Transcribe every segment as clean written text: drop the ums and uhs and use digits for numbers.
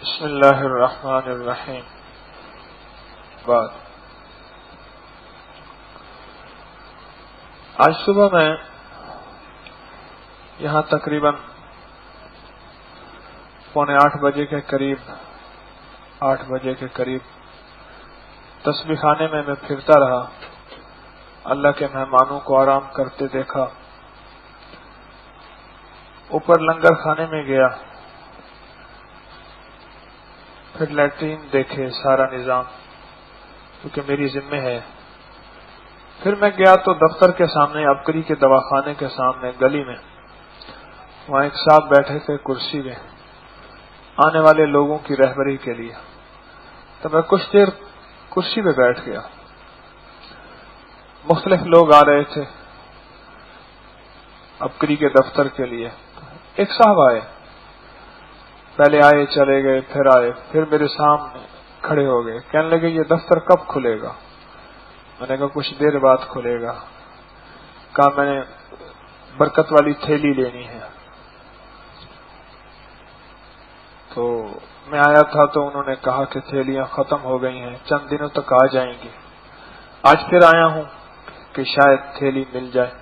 بسم اللہ الرحمن الرحیم. بعد آج صبح میں یہاں تقریباً 7:45 بجے کے قریب 8 بجے کے قریب تسبیح خانے میں پھرتا رہا. اللہ کے مہمانوں کو آرام کرتے دیکھا. اوپر لنگر خانے میں گیا, پھر لیٹرین دیکھے, سارا نظام کیونکہ میری ذمہ ہے. پھر میں گیا تو دفتر کے سامنے, عبقری کے دواخانے کے سامنے گلی میں, وہاں ایک صاحب بیٹھے تھے کرسی میں آنے والے لوگوں کی رہبری کے لیے. تو میں کچھ دیر کرسی پہ بیٹھ گیا. مختلف لوگ آ رہے تھے عبقری کے دفتر کے لیے. ایک صاحب آئے, پہلے آئے چلے گئے, پھر آئے, پھر میرے سامنے کھڑے ہو گئے. کہنے لگے یہ دفتر کب کھلے گا؟ میں نے کہا کچھ دیر بعد کھلے گا. کہا میں نے برکت والی تھیلی لینی ہے. تو میں آیا تھا تو انہوں نے کہا کہ تھیلیاں ختم ہو گئی ہیں, چند دنوں تک آ جائیں گی. آج پھر آیا ہوں کہ شاید تھیلی مل جائے.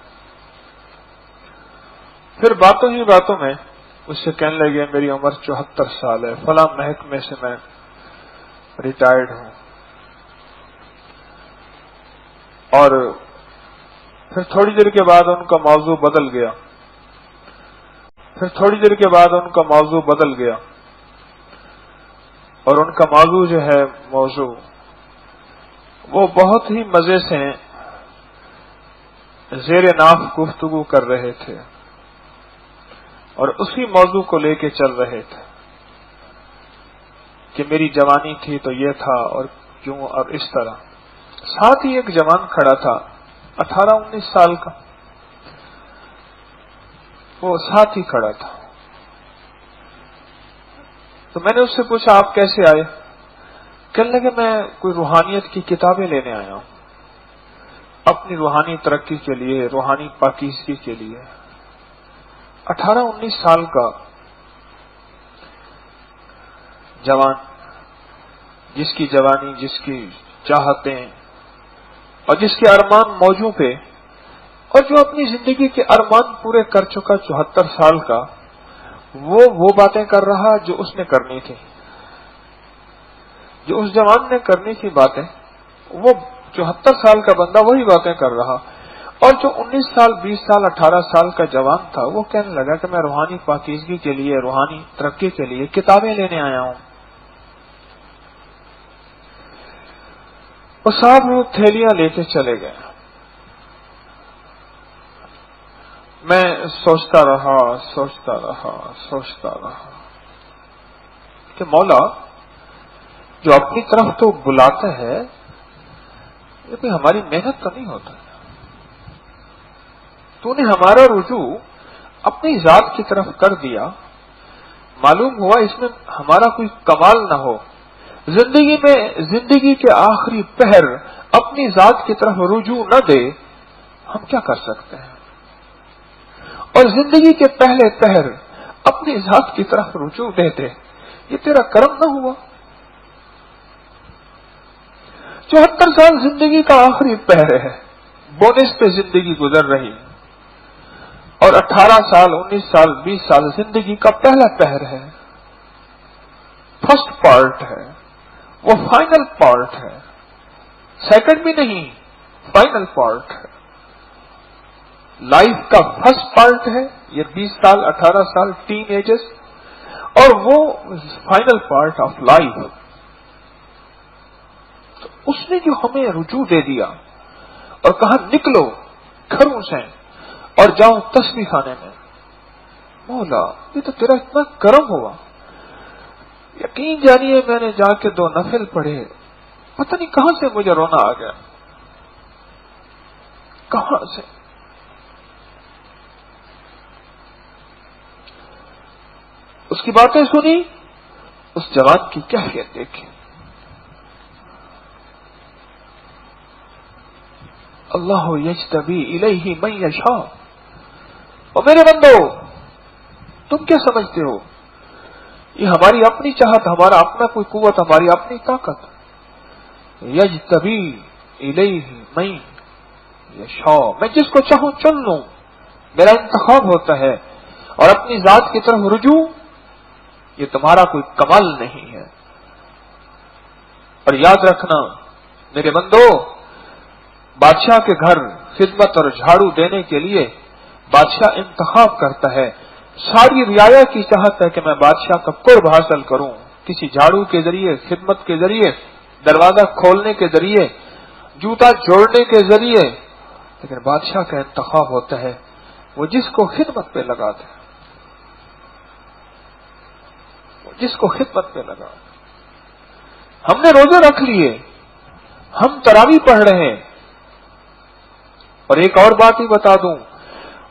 پھر باتوں ہی باتوں میں اس سے کہنے لگے میری عمر 74 سال ہے, فلاں محکمے سے میں ریٹائرڈ ہوں. اور پھر تھوڑی دیر کے بعد ان کا موضوع بدل گیا. اور ان کا موضوع جو ہے وہ بہت ہی مزے سے زیر ناف گفتگو کر رہے تھے اور اسی موضوع کو لے کے چل رہے تھے کہ میری جوانی تھی تو یہ تھا اور کیوں اور اس طرح. ساتھ ہی ایک جوان کھڑا تھا 18-19 سال کا, وہ ساتھ ہی کھڑا تھا. تو میں نے اس سے پوچھا آپ کیسے آئے؟ کہنے لگے میں کوئی روحانیت کی کتابیں لینے آیا ہوں, اپنی روحانی ترقی کے لیے, روحانی پاکیزگی کے لیے. 18-19 سال کا جوان, جس کی جوانی, جس کی چاہتیں اور جس کے ارمان موجوں پہ, اور جو اپنی زندگی کے ارمان پورے کر چکا 74 سال کا, وہ باتیں کر رہا جو اس نے کرنی تھی, جو اس جوان نے کرنی تھی باتیں, وہ 74 سال کا بندہ وہی باتیں کر رہا. اور جو 19 سال 20 سال 18 سال کا جوان تھا وہ کہنے لگا کہ میں روحانی پاکیزگی کے لیے, روحانی ترقی کے لیے کتابیں لینے آیا ہوں. وہ صاحب وہ تھیلیاں لے کے چلے گئے. میں سوچتا رہا کہ مولا جو اپنی طرف تو بلاتا ہے یہ کوئی ہماری محنت تو نہیں ہوتا. تو نے ہمارا رجوع اپنی ذات کی طرف کر دیا. معلوم ہوا اس میں ہمارا کوئی کمال نہ ہو. زندگی میں زندگی کے آخری پہر اپنی ذات کی طرف رجوع نہ دے, ہم کیا کر سکتے ہیں؟ اور زندگی کے پہلے پہر اپنی ذات کی طرف رجوع دے دے, یہ تیرا کرم نہ ہوا. 74 سال زندگی کا آخری پہر ہے, بونس پہ زندگی گزر رہی, اور 18 سال 19 سال 20 سال زندگی کا پہلا پہر ہے, فرسٹ پارٹ ہے, وہ فائنل پارٹ ہے, سیکنڈ بھی نہیں, فائنل پارٹ ہے. لائف کا فرسٹ پارٹ ہے یہ 20 سال 18 سال ٹین ایجز, اور وہ فائنل پارٹ آف لائف. تو اس نے جو ہمیں رجوع دے دیا اور کہا نکلو گھروں سے اور جاؤ تسبیح خانے میں, مولا یہ تو تیرا اتنا کرم ہوا. یقین جانیے میں نے جا کے 2 نفل پڑھے, پتہ نہیں کہاں سے مجھے رونا آ گیا, کہاں سے. اس کی باتیں سنی, اس جوان کی کیفیت دیکھی. اللہ یجتبی الیہ من یشاء. اور میرے بندو تم کیا سمجھتے ہو یہ ہماری اپنی چاہت، ہمارا اپنا کوئی قوت، ہماری اپنی طاقت. یجتبی الیہ من یشاء، میں جس کو چاہوں چن لوں، میرا انتخاب ہوتا ہے. اور اپنی ذات کی طرف رجوع، یہ تمہارا کوئی کمال نہیں ہے. اور یاد رکھنا میرے بندو، بادشاہ کے گھر خدمت اور جھاڑو دینے کے لیے بادشاہ انتخاب کرتا ہے. ساری رعایا کی چاہت ہے کہ میں بادشاہ کا قرب حاصل کروں، کسی جھاڑو کے ذریعے، خدمت کے ذریعے، دروازہ کھولنے کے ذریعے، جوتا جوڑنے کے ذریعے. لیکن بادشاہ کا انتخاب ہوتا ہے وہ جس کو خدمت پہ لگا دے، جس کو خدمت پہ لگا. ہم نے روزے رکھ لیے، ہم تراویح پڑھ رہے ہیں. اور ایک اور بات ہی بتا دوں،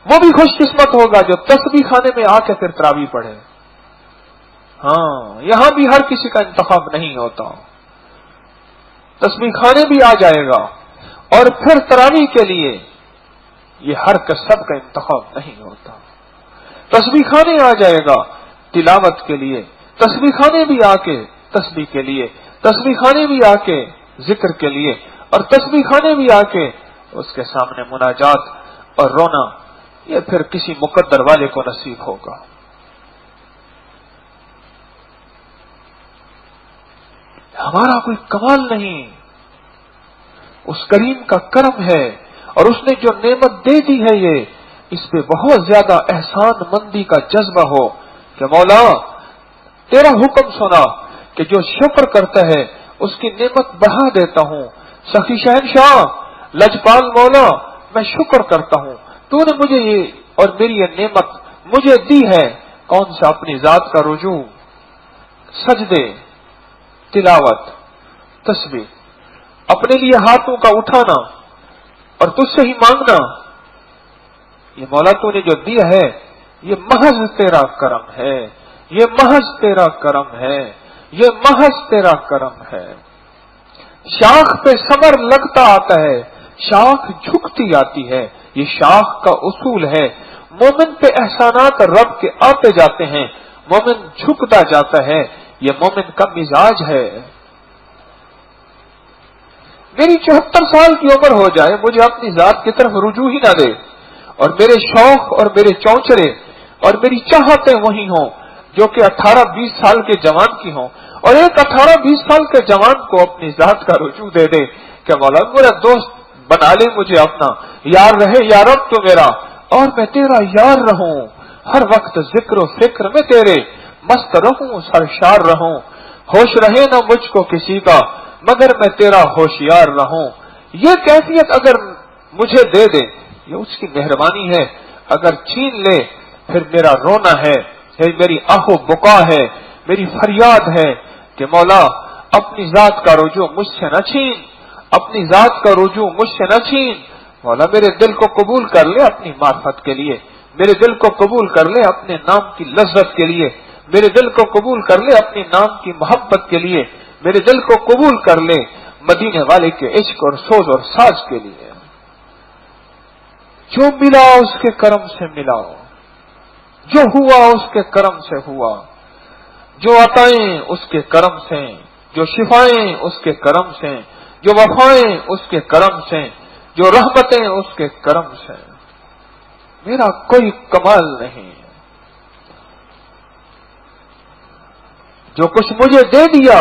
وہ بھی خوش قسمت ہوگا جو تسبیح خانے میں آ کے پھر تراویح پڑھے. ہاں، یہاں بھی ہر کسی کا انتخاب نہیں ہوتا. تسبیح خانے بھی آ جائے گا اور پھر تراویح کے لیے یہ ہر سب کا انتخاب نہیں ہوتا. تسبیح خانے آ جائے گا تلاوت کے لیے، تسبیح خانے بھی آ کے تسبیح کے لیے، تسبیح خانے بھی آ کے ذکر کے لیے، اور تسبیح خانے بھی آ کے اس کے سامنے مناجات اور رونا، یہ پھر کسی مقدر والے کو نصیب ہوگا. ہمارا کوئی کمال نہیں، اس کریم کا کرم ہے. اور اس نے جو نعمت دے دی ہے، یہ اس پہ بہت زیادہ احسان مندی کا جذبہ ہو کہ مولا تیرا حکم سنا کہ جو شکر کرتا ہے اس کی نعمت بڑھا دیتا ہوں. سخی شہنشاہ، لجپال مولا، میں شکر کرتا ہوں، تو نے مجھے یہ اور میری یہ نعمت مجھے دی ہے. کون سا؟ اپنی ذات کا رجوع، سجدے، تلاوت، تسبیح، اپنے لیے ہاتھوں کا اٹھانا اور تجھ سے ہی مانگنا. یہ مولا تو نے جو دیا ہے یہ محض تیرا کرم ہے، یہ محض تیرا کرم ہے، یہ محض تیرا کرم ہے. شاخ پہ ثمر لگتا آتا ہے، شاخ جھکتی آتی ہے، یہ شاخ کا اصول ہے. مومن پہ احسانات رب کے آتے جاتے ہیں، مومن جھکتا جاتا ہے، یہ مومن کا مزاج ہے. میری 74 سال کی عمر ہو جائے، مجھے اپنی ذات کی طرف رجوع ہی نہ دے، اور میرے شوق اور میرے چونچرے اور میری چاہتیں وہی ہوں جو کہ 18-20 سال کے جوان کی ہوں. اور ایک 18-20 سال کے جوان کو اپنی ذات کا رجوع دے دے کہ مولا میرا دوست بنا لے، مجھے اپنا یار رہے، یا رب تو میرا، اور میں تیرا یار رہوں، ہر وقت ذکر و فکر میں تیرے مست رہوں، سرشار رہوں، ہوش رہے نہ مجھ کو کسی کا مگر میں تیرا ہوشیار رہوں. یہ کیفیت اگر مجھے دے دے یہ اس کی مہربانی ہے. اگر چھین لے پھر میرا رونا ہے، میری آہ و بکا ہے، میری فریاد ہے کہ مولا اپنی ذات کا رجوع مجھ سے نہ چھین، اپنی ذات کا رجوع مجھ سے نہ چھین. مولا میرے دل کو قبول کر لے اپنی معرفت کے لیے، میرے دل کو قبول کر لے اپنے نام کی لذت کے لیے، میرے دل کو قبول کر لے اپنے نام کی محبت کے لیے، میرے دل کو قبول کر لے مدینے والے کے عشق اور سوز اور ساز کے لیے. جو ملا اس کے کرم سے ملا، جو ہوا اس کے کرم سے ہوا، جو عطائیں اس کے کرم سے، جو شفائیں اس کے کرم سے، جو وفائیں اس کے کرم سے، جو رحمتیں اس کے کرم سے. میرا کوئی کمال نہیں، جو کچھ مجھے دے دیا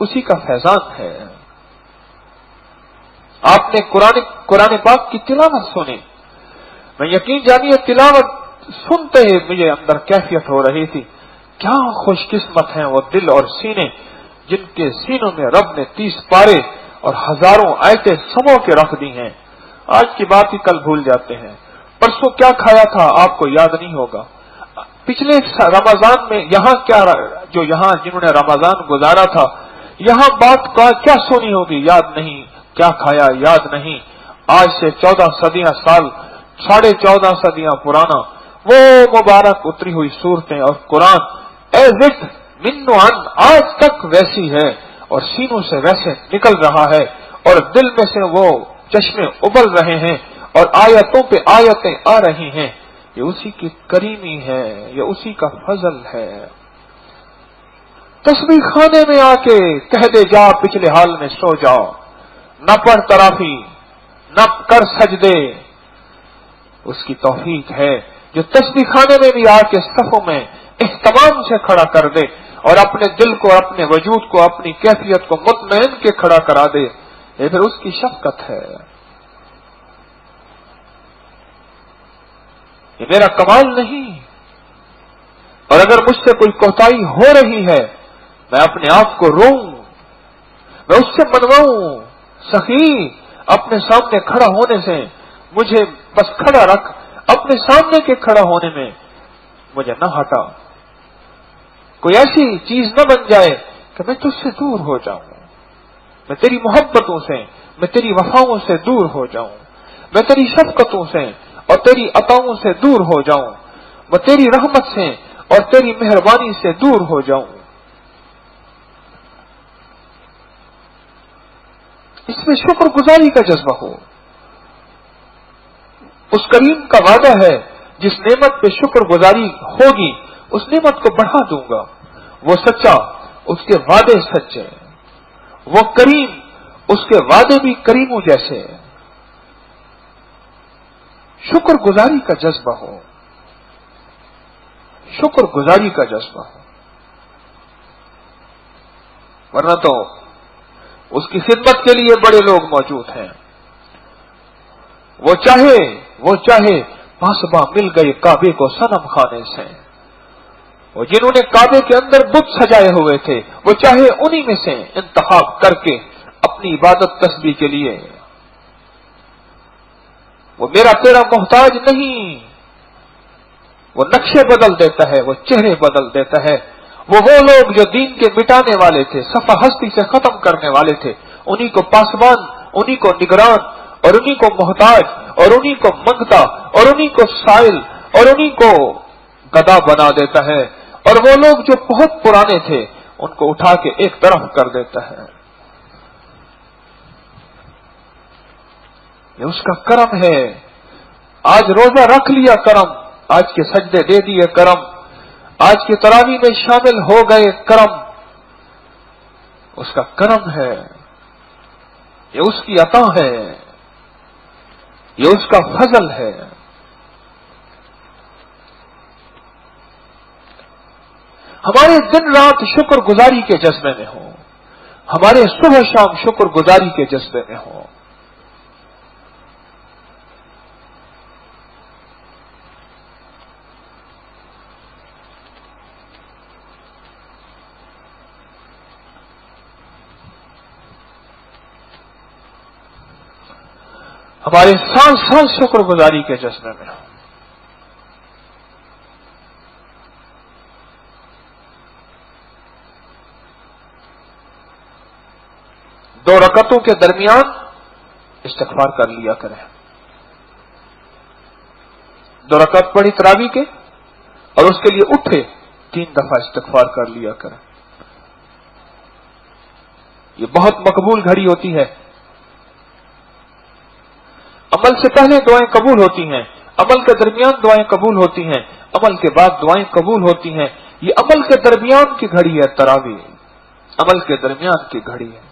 اسی کا فیضان ہے. آپ نے قرآن پاک کی تلاوت سنی، میں یقین جانیے تلاوت سنتے ہی مجھے اندر کیفیت ہو رہی تھی. کیا خوش قسمت ہیں وہ دل اور سینے جن کے سینوں میں رب نے 30 پارے اور ہزاروں آیتیں سمو کے رکھ دی ہیں. آج کی بات ہی کل بھول جاتے ہیں. پرسوں کیا کھایا تھا آپ کو یاد نہیں ہوگا. پچھلے رمضان میں یہاں کیا، جو یہاں جنہوں نے رمضان گزارا تھا یہاں بات کا کیا سنی ہوگی یاد نہیں، کیا کھایا یاد نہیں. آج سے 14 صدیاں سال، 14.5 صدیاں پرانا وہ مبارک اتری ہوئی صورتیں اور قرآن ایز اٹ من عن آج تک ویسی ہے اور سینوں سے ویسے نکل رہا ہے اور دل میں سے وہ چشمے ابل رہے ہیں اور آیتوں پہ آیتیں آ رہی ہیں. یہ اسی کی کریمی ہے، یہ اسی کا فضل ہے. تسبیح خانے میں آ کے کہہ دے جا پچھلے حال میں سو جاؤ، نہ پڑھ ترافی، نہ کر سجدے، اس کی توفیق ہے جو تسبیح خانے میں بھی آ کے صفوں میں اہتمام سے کھڑا کر دے اور اپنے دل کو، اپنے وجود کو، اپنی کیفیت کو مطمئن کے کھڑا کرا دے، یہ پھر اس کی شفقت ہے، یہ میرا کمال نہیں۔ اور اگر مجھ سے کوئی کوتاہی ہو رہی ہے، میں اپنے آپ کو روؤں، میں اس سے منواؤں، سخی اپنے سامنے کھڑا ہونے سے مجھے بس کھڑا رکھ، اپنے سامنے کے کھڑا ہونے میں مجھے نہ ہٹا، کوئی ایسی چیز نہ بن جائے کہ میں تجھ سے دور ہو جاؤں، میں تیری محبتوں سے، میں تیری وفاؤں سے دور ہو جاؤں، میں تیری شفقتوں سے اور تیری عطاؤں سے دور ہو جاؤں، میں تیری رحمت سے اور تیری مہربانی سے دور ہو جاؤں۔ اس میں شکر گزاری کا جذبہ ہو۔ اس کریم کا وعدہ ہے جس نعمت پہ شکر گزاری ہوگی اس نعمت کو بڑھا دوں گا، وہ سچا، اس کے وعدے سچے، وہ کریم، اس کے وعدے بھی کریموں جیسے۔ شکر گزاری کا جذبہ ہو، شکر گزاری کا جذبہ ہو، ورنہ تو اس کی خدمت کے لیے بڑے لوگ موجود ہیں، وہ چاہے پاسباں مل گئے کعبے کو صنم خانے سے، وہ جنہوں نے کعبے کے اندر بت سجائے ہوئے تھے وہ چاہے انہی میں سے انتخاب کر کے اپنی عبادت تسبیح کے لیے، وہ میرا تیرا محتاج نہیں، وہ نقشے بدل دیتا ہے، وہ چہرے بدل دیتا ہے، وہ لوگ جو دین کے مٹانے والے تھے، صفحہ ہستی سے ختم کرنے والے تھے، انہی کو پاسبان، انہی کو نگران اور انہی کو محتاج اور انہی کو منگتا اور انہی کو سائل اور انہی کو گدا بنا دیتا ہے، اور وہ لوگ جو بہت پرانے تھے ان کو اٹھا کے ایک طرف کر دیتا ہے۔ یہ اس کا کرم ہے۔ آج روزہ رکھ لیا کرم، آج کے سجدے دے دیے کرم، آج کی تراویح میں شامل ہو گئے کرم، اس کا کرم ہے، یہ اس کی عطا ہے، یہ اس کا فضل ہے۔ ہمارے دن رات شکر گزاری کے جذبے میں ہو، ہمارے صبح شام شکر گزاری کے جذبے میں ہو۔ ہمارے سانس سانس شکر گزاری کے جذبے میں ہو۔ دو رکعتوں کے درمیان استغفار کر لیا کریں، دو رکعت پڑھی تراویح کے اور اس کے لیے اٹھے 3 دفعہ استغفار کر لیا کریں، یہ بہت مقبول گھڑی ہوتی ہے۔ عمل سے پہلے دعائیں قبول ہوتی ہیں، عمل کے درمیان دعائیں قبول ہوتی ہیں، عمل کے بعد دعائیں قبول ہوتی ہیں، یہ عمل کے درمیان کی گھڑی ہے تراویح، عمل کے درمیان کی گھڑی ہے۔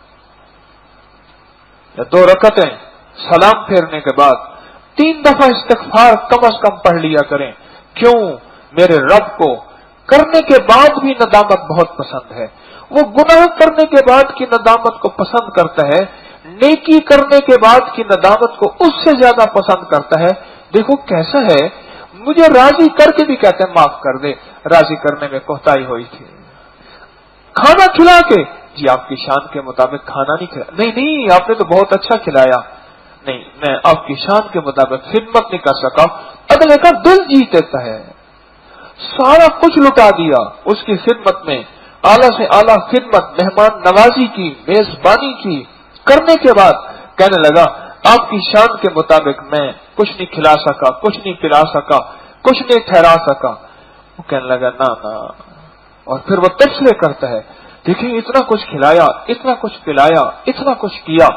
یا 2 رکعتیں سلام پھیرنے کے بعد 3 دفعہ استغفار کم از کم پڑھ لیا کریں۔ کیوں؟ میرے رب کو کرنے کے بعد بھی ندامت بہت پسند ہے، وہ گناہ کرنے کے بعد کی ندامت کو پسند کرتا ہے، نیکی کرنے کے بعد کی ندامت کو اس سے زیادہ پسند کرتا ہے۔ دیکھو کیسا ہے، مجھے راضی کر کے بھی کہتے ہیں معاف کر دے، راضی کرنے میں کوتاہی ہوئی تھی، کھانا کھلا کے جی آپ کی شان کے مطابق کھانا نہیں کھلایا، نہیں آپ نے تو بہت اچھا کھلایا، نہیں میں آپ کی شان کے مطابق خدمت نہیں کر سکا، اگلے کا دل جیت دیتا ہے، سارا کچھ لٹا دیا اس کی خدمت میں، اعلیٰ سے اعلیٰ خدمت، مہمان نوازی کی، میزبانی کی، کرنے کے بعد کہنے لگا آپ کی شان کے مطابق میں کچھ نہیں کھلا سکا، کچھ نہیں پلا سکا، کچھ نہیں ٹھہرا سکا، وہ کہنے لگا نا اور پھر وہ تبصرے کرتا ہے، دیکھیں اتنا کچھ کھلایا، اتنا کچھ پلایا، اتنا کچھ کیا،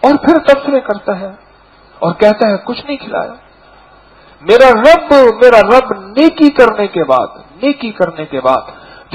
اور پھر تبصرے کرتا ہے اور کہتا ہے کچھ نہیں کھلایا۔ میرا رب نیکی کرنے کے بعد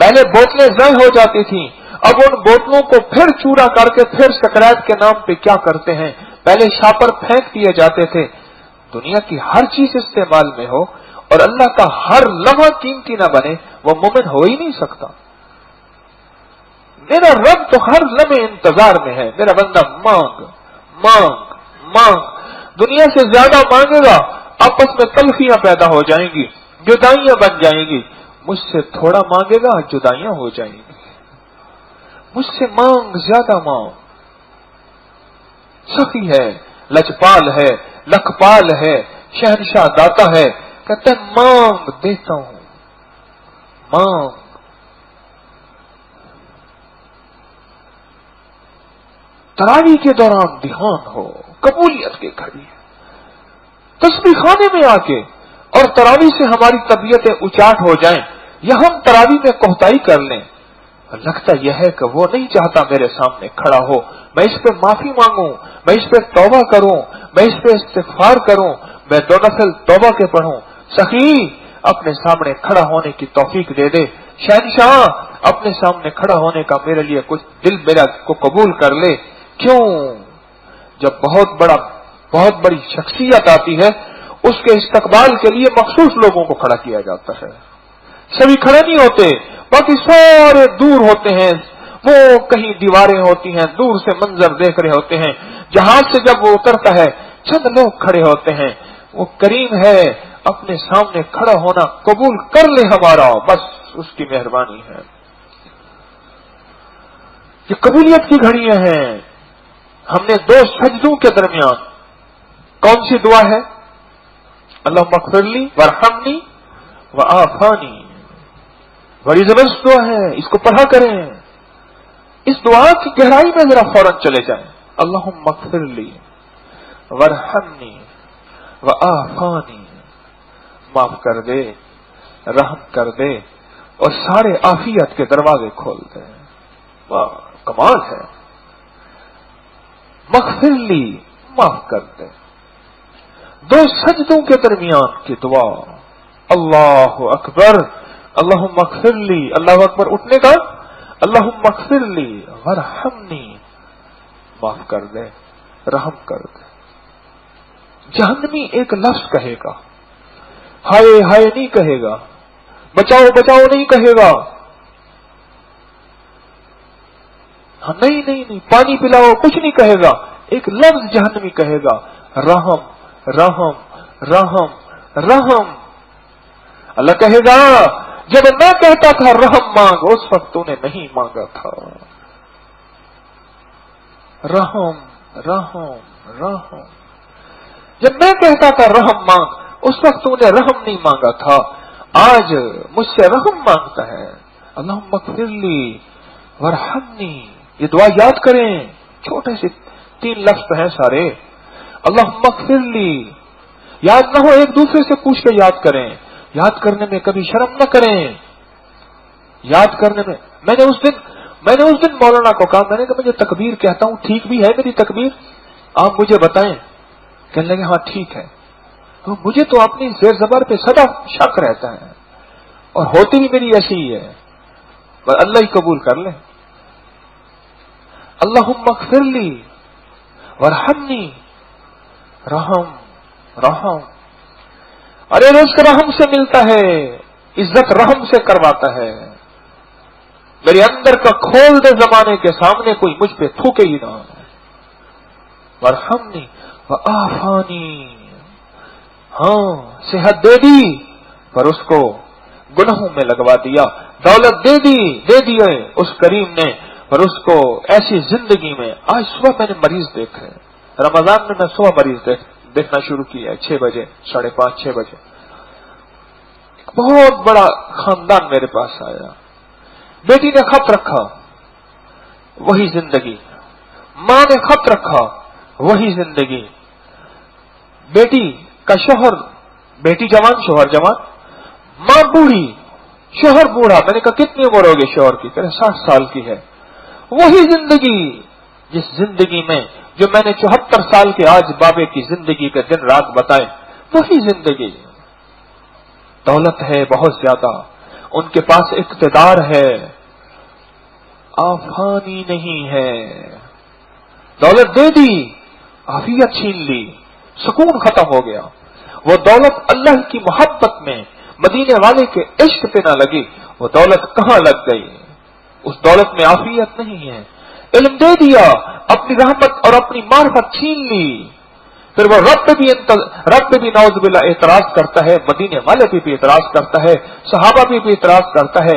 پہلے بوتلیں ضائع ہو جاتی تھیں، اب ان بوتلوں کو پھر چورا کر کے پھر سکریپ کے نام پہ کیا کرتے ہیں، پہلے شاپر پھینک دیے جاتے تھے۔ دنیا کی ہر چیز استعمال میں ہو اور اللہ کا ہر لمحہ قیمتی نہ بنے، وہ مومن ہو ہی نہیں سکتا۔ میرا رب تو ہر لمحے انتظار میں ہے، میرا بندہ مانگ مانگ مانگ، دنیا سے زیادہ مانگے گا آپس میں تلخیاں پیدا ہو جائیں گی، جدائیاں بن جائیں گی۔ مجھ سے تھوڑا مانگے گا جدائیاں ہو جائیں گی۔ مجھ سے مانگ، زیادہ مانگ۔ سخی ہے، لجپال ہے، لکھپال ہے، شہنشاہ داتا ہے، کہتے ہیں مانگ دیتا ہوں، مانگ۔ تراویح کے دوران دھیان ہو، قبولیت کی گھڑی ہے۔ تسبیح خانے میں آ کے اور تراویح سے ہماری طبیعتیں اچاٹ ہو جائیں یا ہم تراویح میں کوتاہی کر لیں، لگتا یہ ہے کہ وہ نہیں چاہتا میرے سامنے کھڑا ہو، میں اس پہ معافی مانگوں، میں اس پہ توبہ کروں، میں اس پہ استغفار کروں، میں 2 نفل توبہ کے پڑھوں۔ سخی اپنے سامنے کھڑا ہونے کی توفیق دے دے، شہنشاہ اپنے سامنے کھڑا ہونے کا میرے لیے کچھ دل میرا کو قبول کر لے۔ کیوں؟ جب بہت بڑی شخصیت آتی ہے، اس کے استقبال کے لیے مخصوص لوگوں کو کھڑا کیا جاتا ہے۔ سبھی کھڑے نہیں ہوتے، باقی سارے دور ہوتے ہیں، وہ کہیں دیواریں ہوتی ہیں، دور سے منظر دیکھ رہے ہوتے ہیں۔ جہاز سے جب وہ اترتا ہے چند لوگ کھڑے ہوتے ہیں۔ وہ کریم ہے، اپنے سامنے کھڑا ہونا قبول کر لے ہمارا، بس اس کی مہربانی ہے۔ یہ قبولیت کی گھڑیاں ہیں۔ ہم نے 2 سجدوں کے درمیان کون سی دعا ہے؟ اللہم اغفر لی وارحمنی وعافانی، بڑی زبردست دعا ہے، اس کو پڑھا کریں۔ اس دعا کی گہرائی میں ذرا فوراً چلے جائیں۔ اللہم اغفر لی وارحمنی وعافانی، معاف کر دے، رحم کر دے اور سارے عافیت کے دروازے کھول دے۔ واہ کمال ہے۔ مغفر لی، معاف کر دے۔ 2 سجدوں کے درمیان کی دعا، اللہ اکبر، اللہم اغفر لی، اللہ اکبر اٹھنے کا، اللہم اغفر لی وارحمنی، معاف کر دے، رحم کر دے۔ جہنمی ایک لفظ کہے گا، ہائے ہائے نہیں کہے گا، بچاؤ بچاؤ نہیں کہے گا، نہیں نہیں نہیں پانی پلاؤ کچھ نہیں کہے گا، ایک لفظ جہنمی کہے گا، رحم رحم رحم رحم۔ اللہ کہے گا جب میں کہتا تھا رحم مانگ، اس وقت تو نے نہیں مانگا تھا، رحم رحم رحم۔ جب میں کہتا تھا رحم مانگ، اس وقت تو نے رحم نہیں مانگا تھا، آج مجھ سے رحم مانگتا ہے۔ اللہم اغفر لی وارحمنی، یہ دعا یاد کریں، چھوٹے سے 3 لفظ ہیں سارے۔ اللہم اغفر لی، یاد نہ ہو ایک دوسرے سے پوچھ کے یاد کریں، یاد کرنے میں کبھی شرم نہ کریں۔ یاد کرنے میں میں نے اس دن مولانا کو کہا، میں نے کہا مجھے تکبیر کہتا ہوں، ٹھیک بھی ہے میری تکبیر؟ آپ مجھے بتائیں۔ کہنے لگے ہاں ٹھیک ہے۔ تو مجھے تو اپنی زیر زبر پہ سدا شک رہتا ہے اور ہوتی بھی میری ایسی ہی ہے، پر اللہ ہی قبول کر لے۔ اللہم اغفر لی وارحمنی، رحم رحم۔ ارے رزق رحم سے ملتا ہے، عزت رحم سے کرواتا ہے۔ میرے اندر کا کھول دے زمانے کے سامنے، کوئی مجھ پہ تھوکے ہی نہ۔ وارحمنی وعافانی، ہاں صحت دے دی پر اس کو گناہوں میں لگوا دیا، دولت دے دی اس کریم نے پر اس کو ایسی زندگی میں۔ آج صبح میں نے مریض دیکھے، رمضان میں صبح مریض دیکھنا شروع کیا ہے، 6 بجے 5:30 6 بجے۔ بہت بڑا خاندان میرے پاس آیا، بیٹی نے خط رکھا وہی زندگی، ماں نے خط رکھا وہی زندگی، بیٹی کا شوہر، بیٹی جوان شوہر جوان، ماں بوڑھی شوہر بوڑھا۔ میں نے کہا کتنی عمر ہوگی شوہر کی؟ کہہ رہے 60 سال کی ہے۔ وہی زندگی، جس زندگی میں جو میں نے 74 سال کے آج بابے کی زندگی کے دن رات بتائے، وہی زندگی۔ دولت ہے بہت زیادہ، ان کے پاس اقتدار ہے، آفانی نہیں ہے۔ دولت دے دی، عافیت چھین لی، سکون ختم ہو گیا۔ وہ دولت اللہ کی محبت میں، مدینے والے کے عشق پہ نہ لگی، وہ دولت کہاں لگ گئی؟ اس دولت میں عافیت نہیں ہے۔ علم دے دیا، اپنی رحمت اور اپنی معرفت چھین لی، پھر وہ رب پہ بھی نعوذ باللہ اعتراض کرتا ہے، مدینے والے پہ بھی اعتراض کرتا ہے، صحابہ پہ بھی اعتراض کرتا ہے،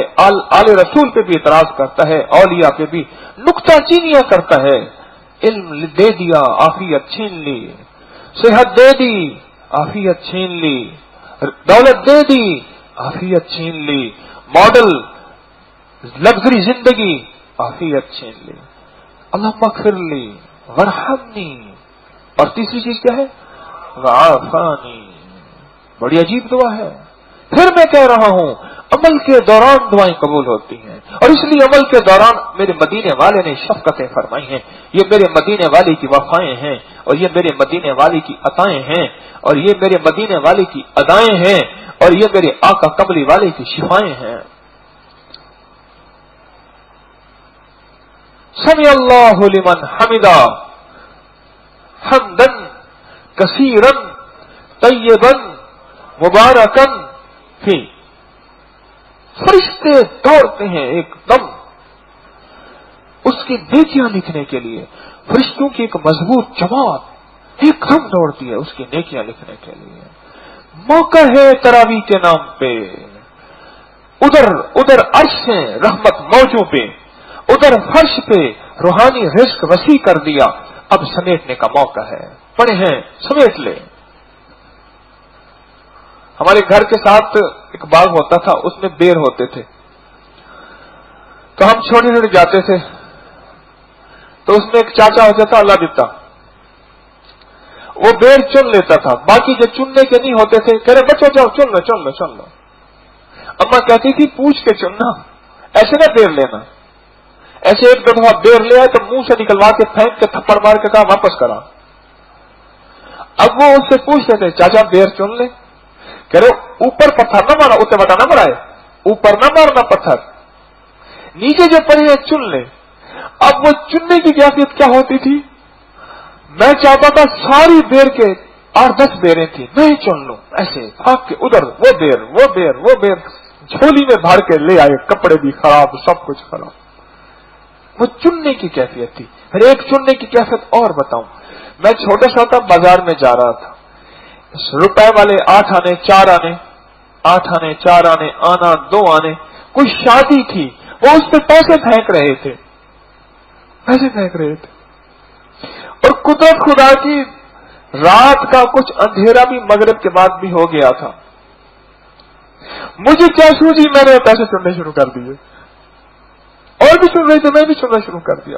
آل رسول پہ بھی اعتراض کرتا ہے، اولیاء پہ بھی نکتہ چینیاں کرتا ہے۔ علم دے دیا، عافیت چھین لی، صحت دے دی، عافیت چھین لی، دولت دے دی، عافیت چھین لی، ماڈل لگژری زندگی، عافیت چھین لی۔ اللہم اغفر لی وارحمنی، اور تیسری چیز کیا ہے؟ وعافانی۔ بڑی عجیب دعا ہے۔ پھر میں کہہ رہا ہوں، عمل کے دوران دعائیں قبول ہوتی ہیں، اور اس لیے عمل کے دوران میرے مدینے والے نے شفقتیں فرمائی ہیں، یہ میرے مدینے والے کی وفائیں ہیں، اور یہ میرے مدینے والے کی عطائیں ہیں، اور یہ میرے مدینے والے کی ادائیں ہیں، اور یہ میرے آقا قمری والے کی شفائیں ہیں۔ سمع اللہ لمن حمدا حمدا کثیرا طیبا مبارکا فی۔ فرشتے دوڑتے ہیں ایک دم اس کی نیکیاں لکھنے کے لیے، فرشتوں کی ایک مضبوط جماعت ایک دم دوڑتی ہے اس کی نیکیاں لکھنے کے لیے۔ موقع ہے تراویح کے نام پہ، ادھر عرش ہے رحمت موجوں پہ، ادھر فرش پہ روحانی رزق وسیع کر دیا، اب سمیٹنے کا موقع ہے، پڑے ہیں سمیٹ لے۔ ہمارے گھر کے ساتھ ایک باغ ہوتا تھا، اس میں بیر ہوتے تھے، تو ہم چھوٹے چھوٹے جاتے تھے، تو اس میں ایک چاچا ہوتا تھا اللہ دیتا، وہ بیر چن لیتا تھا، باقی جو چننے کے نہیں ہوتے تھے کہہ رہے بچو جاؤ چن لو چن لو چن لو۔ اما کہتی تھی پوچھ کے چننا، ایسے نہ بیر لینا، ایسے ایک دو دفعہ بیر لے آئے تو منہ سے نکلوا کے پھینک کے تھپڑ مار کے کہا واپس کرا۔ اب وہ اس سے پوچھتے تھے چاچا بیر چن لے، کہہ رہے اوپر پتھر نہ مارا، اتنے بتا نہ مرائے، اوپر نہ مارنا پتھر، نیچے جو پڑے ہیں چن لے۔ اب وہ چننے کی کیفیت کیا ہوتی تھی؟ میں چاہتا تھا ساری بیر کے 8-10 بیریں تھی میں ہی چن لوں، ایسے بھاگ کے ادھر وہ بیر جھولی میں بھر کے لے آئے، کپڑے بھی خراب، سب کچھ خراب۔ وہ چننے کی کیفیت تھی۔ پھر ایک چننے کی کیفیت اور بتاؤں، میں چھوٹا چھوٹا بازار میں جا رہا تھا، روپے والے 8 آنے 4 آنے، 8 آنے 4 آنے، آنا 2 آنے، کوئی شادی تھی، وہ اس پہ پیسے پھینک رہے تھے، اور قدرت خدا کی رات کا کچھ اندھیرا بھی مغرب کے بعد بھی ہو گیا تھا۔ مجھے کیا سوچی، میں نے پیسے چننے شروع کر دیے، اور بھی چن رہے تھے، میں بھی چننا شروع کر دیا۔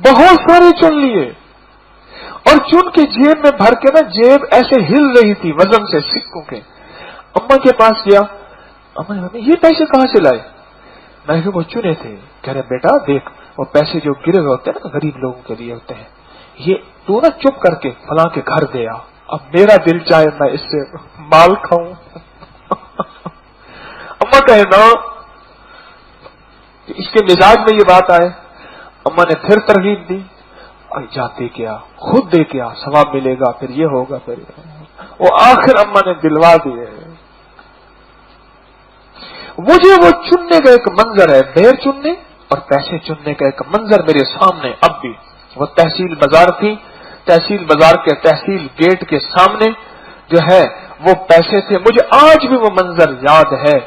بہت سارے چن لیے، اور چن کے جیب میں بھر کے نا، جیب ایسے ہل رہی تھی وزن سے، سکوں کے۔ اما کے پاس گیا، اما نے یہ پیسے کہاں سے لائے؟ میں کہ وہ چنے تھے۔ کہہ رہے بیٹا دیکھ، وہ پیسے جو گرے ہوئے ہوتے ہیں نا غریب لوگوں کے لیے ہوتے ہیں، یہ تو نا چپ کر کے فلاں کے گھر دے آ، اب میرا دل چاہے میں اس سے مال کھاؤں۔ اما کہے نا کہ اس کے مزاج میں یہ بات آئے۔ اما نے پھر ترغیب دی، جاتے کیا خود دے کیا، ثواب ملے گا، پھر یہ ہوگا، پھر یہ ہوگا۔ وہ آخر اما نے دلوا دیے۔ مجھے وہ چننے کا ایک منظر ہے، بیر چننے اور پیسے چننے کا ایک منظر میرے سامنے اب بھی۔ وہ تحصیل بازار تھی، تحصیل بازار کے تحصیل گیٹ کے سامنے جو ہے وہ پیسے تھے، مجھے آج بھی وہ منظر یاد ہے۔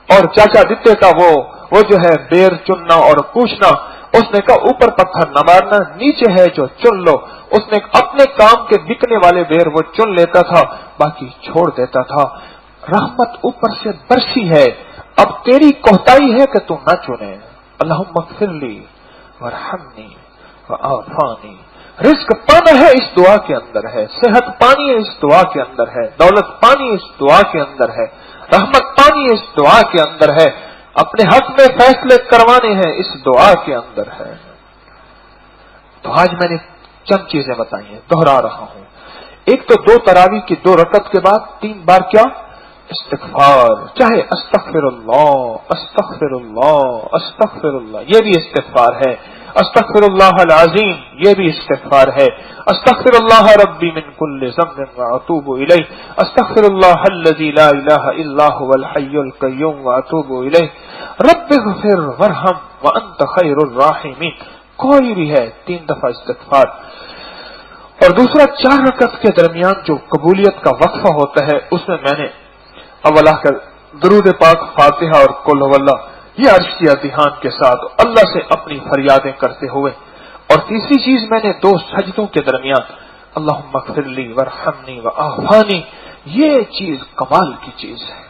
اور چاچا دتے کا وہ جو ہے بیر چننا اور پوچھنا، اس نے کہا اوپر پتھر نہ مارنا، نیچے ہے جو چن لو۔ اس نے اپنے کام کے بکنے والے بیر وہ چن لیتا تھا، باقی چھوڑ دیتا تھا۔ رحمت اوپر سے برسی ہے، اب تیری کوتاہی ہے کہ تو نہ چنے۔ اللہم اغفر لی وارحمنی وعافانی۔ رزق پانا ہے اس دعا کے اندر ہے، صحت پانی ہے اس دعا کے اندر ہے، دولت پانی اس دعا کے اندر ہے، رحمت پانی اس دعا کے اندر ہے، اپنے حق میں فیصلے کروانے ہیں اس دعا کے اندر ہے۔ تو آج میں نے چند چیزیں بتائی ہیں، دوہرا رہا ہوں۔ ایک تو 2 تراویح کی 2 رکعت کے بعد 3 بار کیا؟ استغفار، چاہے استغفر اللہ استغفر اللہ استغفر اللہ، یہ بھی استغفار ہے. استغفر اللہ العظیم، یہ بھی استغفار ہے. استغفر اللہ ربی من کل ذنب واتوب الیہ. استغفر اللہ الذی لا الہ الا هو الحی القیوم واتوب الیہ. رب اغفر وارحم وانت خیر الراحمین. کوئی بھی ہے 3 دفعہ استغفار. اور دوسرا 4 رکعت کے درمیان جو قبولیت کا وقفہ ہوتا ہے، اس میں میں نے اولا کر درود پاک، فاتحہ اور قل هو اللہ یہ عرض کیا دھیان کے ساتھ اللہ سے اپنی فریادیں کرتے ہوئے. اور تیسری چیز میں نے 2 سجدوں کے درمیان اللہم اغفر لی وارحمنی وعافانی، یہ چیز کمال کی چیز ہے.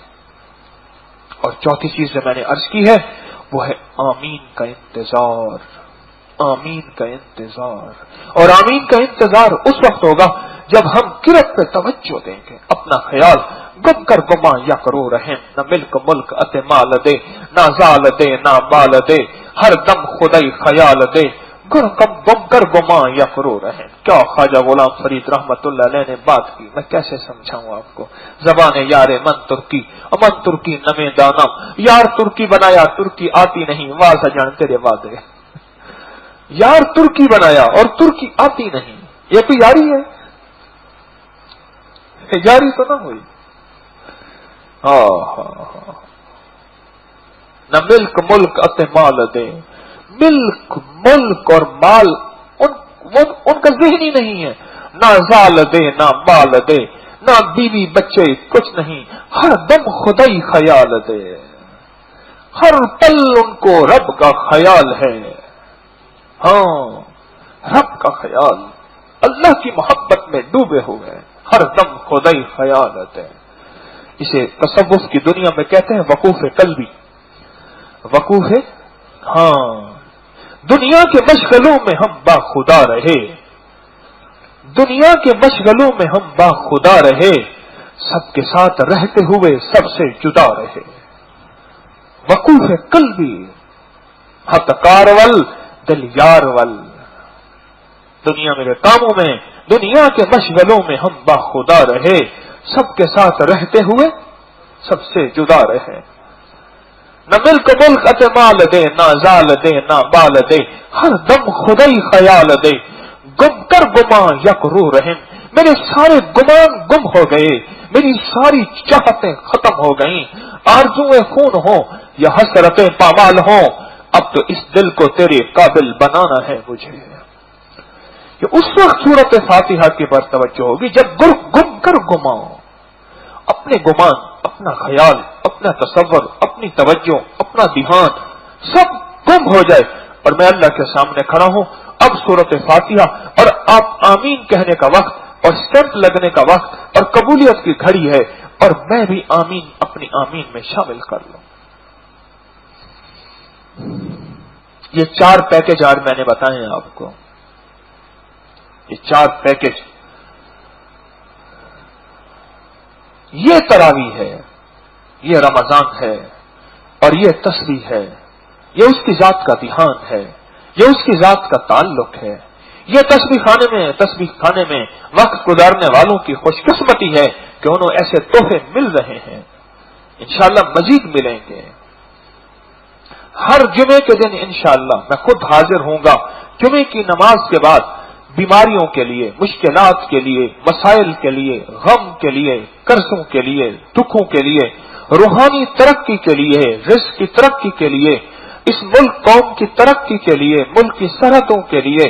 اور چوتھی چیز جو میں نے عرض کی ہے وہ ہے آمین کا انتظار. آمین کا انتظار. اور آمین کا انتظار اس وقت ہوگا جب ہم قرت پہ توجہ دیں گے. اپنا خیال گم کر گما یا کرو رحم، نہ ملک ملک ات مال دے، نہ زال دے نہ بال دے، ہر دم خدائی خیال دے، گم کر گما یا کرو رحم. کیا خواجہ غلام فرید رحمت اللہ علیہ نے بات کی، میں کیسے سمجھاؤں آپ کو. زبان یار من ترکی، امن ترکی نمے دانم، یار ترکی بنایا ترکی آتی نہیں، واضح جان تیرے وعدے. یار ترکی بنایا اور ترکی آتی نہیں، یہ تو یاری ہے، یاری تو نہ ہوئی. نہ ملک ملک ات مال دے، ملک ملک اور مال ان کا ذہنی نہیں ہے. نہ زال دے نہ بال دے، نہ بیوی بچے کچھ نہیں، ہر دم خدائی خیال دے. ہر پل ان کو رب کا خیال ہے. ہاں، رب کا خیال، اللہ کی محبت میں ڈوبے ہوئے، ہر دم خدائی خیال ہے. اسے تصوف کی دنیا میں کہتے ہیں وقوف قلبی. وقوف، ہاں، دنیا کے مشغلوں میں ہم باخدا رہے، دنیا کے مشغلوں میں ہم باخدا رہے، سب کے ساتھ رہتے ہوئے سب سے جدا رہے. وقوف قلبی حت کارول دل یار ول. دنیا میرے کاموں میں، دنیا کے مشغلوں میں ہم باخدا رہے، سب کے ساتھ رہتے ہوئے سب سے جدا رہے. نہ ملک ملک ات مال دے، نہ زال دے نہ بال دے، ہر دم خدائی خیال دے. گم کر گما یک رو رحم، میرے سارے گمان گم ہو گئے، میری ساری چاہتیں ختم ہو گئیں. آرزویں خون ہوں یا حسرتیں پامال ہوں، اب تو اس دل کو تیرے قابل بنانا ہے مجھے. کہ اس وقت سورت فاتحہ کی پر توجہ ہوگی جب گم کر گماؤ، اپنے گمان، اپنا خیال، اپنا تصور، اپنی توجہ، اپنا دھیان سب گم ہو جائے اور میں اللہ کے سامنے کھڑا ہوں. اب سورت فاتحہ اور آپ آمین کہنے کا وقت اور سٹیمپ لگنے کا وقت اور قبولیت کی گھڑی ہے، اور میں بھی آمین اپنی آمین میں شامل کر لوں. یہ 4 پیکج آج میں نے بتائے ہیں آپ کو. یہ 4 پیکج، یہ تراویح ہے، یہ رمضان ہے، اور یہ تسبیح ہے، یہ اس کی ذات کا دھیان ہے، یہ اس کی ذات کا تعلق ہے. یہ تسبیح خانے میں وقت گزارنے والوں کی خوش قسمتی ہے کہ انہوں ایسے تحفے مل رہے ہیں، انشاءاللہ مزید ملیں گے. ہر جمعے کے دن انشاءاللہ میں خود حاضر ہوں گا جمعے کی نماز کے بعد، بیماریوں کے لیے، مشکلات کے لیے، مسائل کے لیے، غم کے لیے، قرضوں کے لیے، دکھوں کے لیے، روحانی ترقی کے لیے، رزق کی ترقی کے لیے، اس ملک قوم کی ترقی کے لیے، ملک کی سرحدوں کے لیے،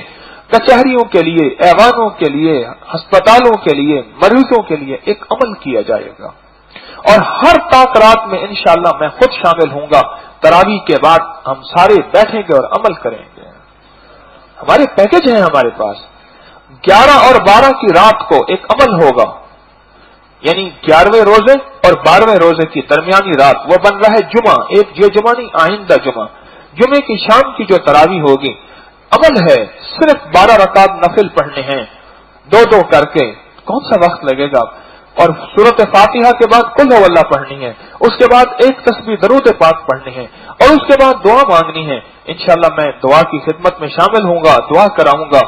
کچہریوں کے لیے، ایوانوں کے لیے، ہسپتالوں کے لیے، مریضوں کے لیے ایک عمل کیا جائے گا. اور ہر رات میں انشاءاللہ میں خود شامل ہوں گا. تراویح کے بعد ہم سارے بیٹھیں گے اور عمل کریں گے. ہمارے پیکج ہیں ہمارے پاس. 11 اور 12 کی رات کو ایک عمل ہوگا، یعنی 11ویں روزے اور 12ویں روزے کی درمیانی رات، وہ بن رہا ہے جمعہ. ایک یہ جمعہ نہیں، آئندہ جمعہ، جمعے کی شام کی جو تراویح ہوگی، عمل ہے صرف 12 رکعت نفل پڑھنے ہیں، 2 کر کے. کون سا وقت لگے گا؟ اور سورت فاتحہ کے بعد قل هو اللہ پڑھنی ہے، اس کے بعد ایک تسبیح درود پاک پڑھنی ہے، اور اس کے بعد دعا مانگنی ہے. انشاءاللہ میں دعا کی خدمت میں شامل ہوں گا، دعا کراؤں گا.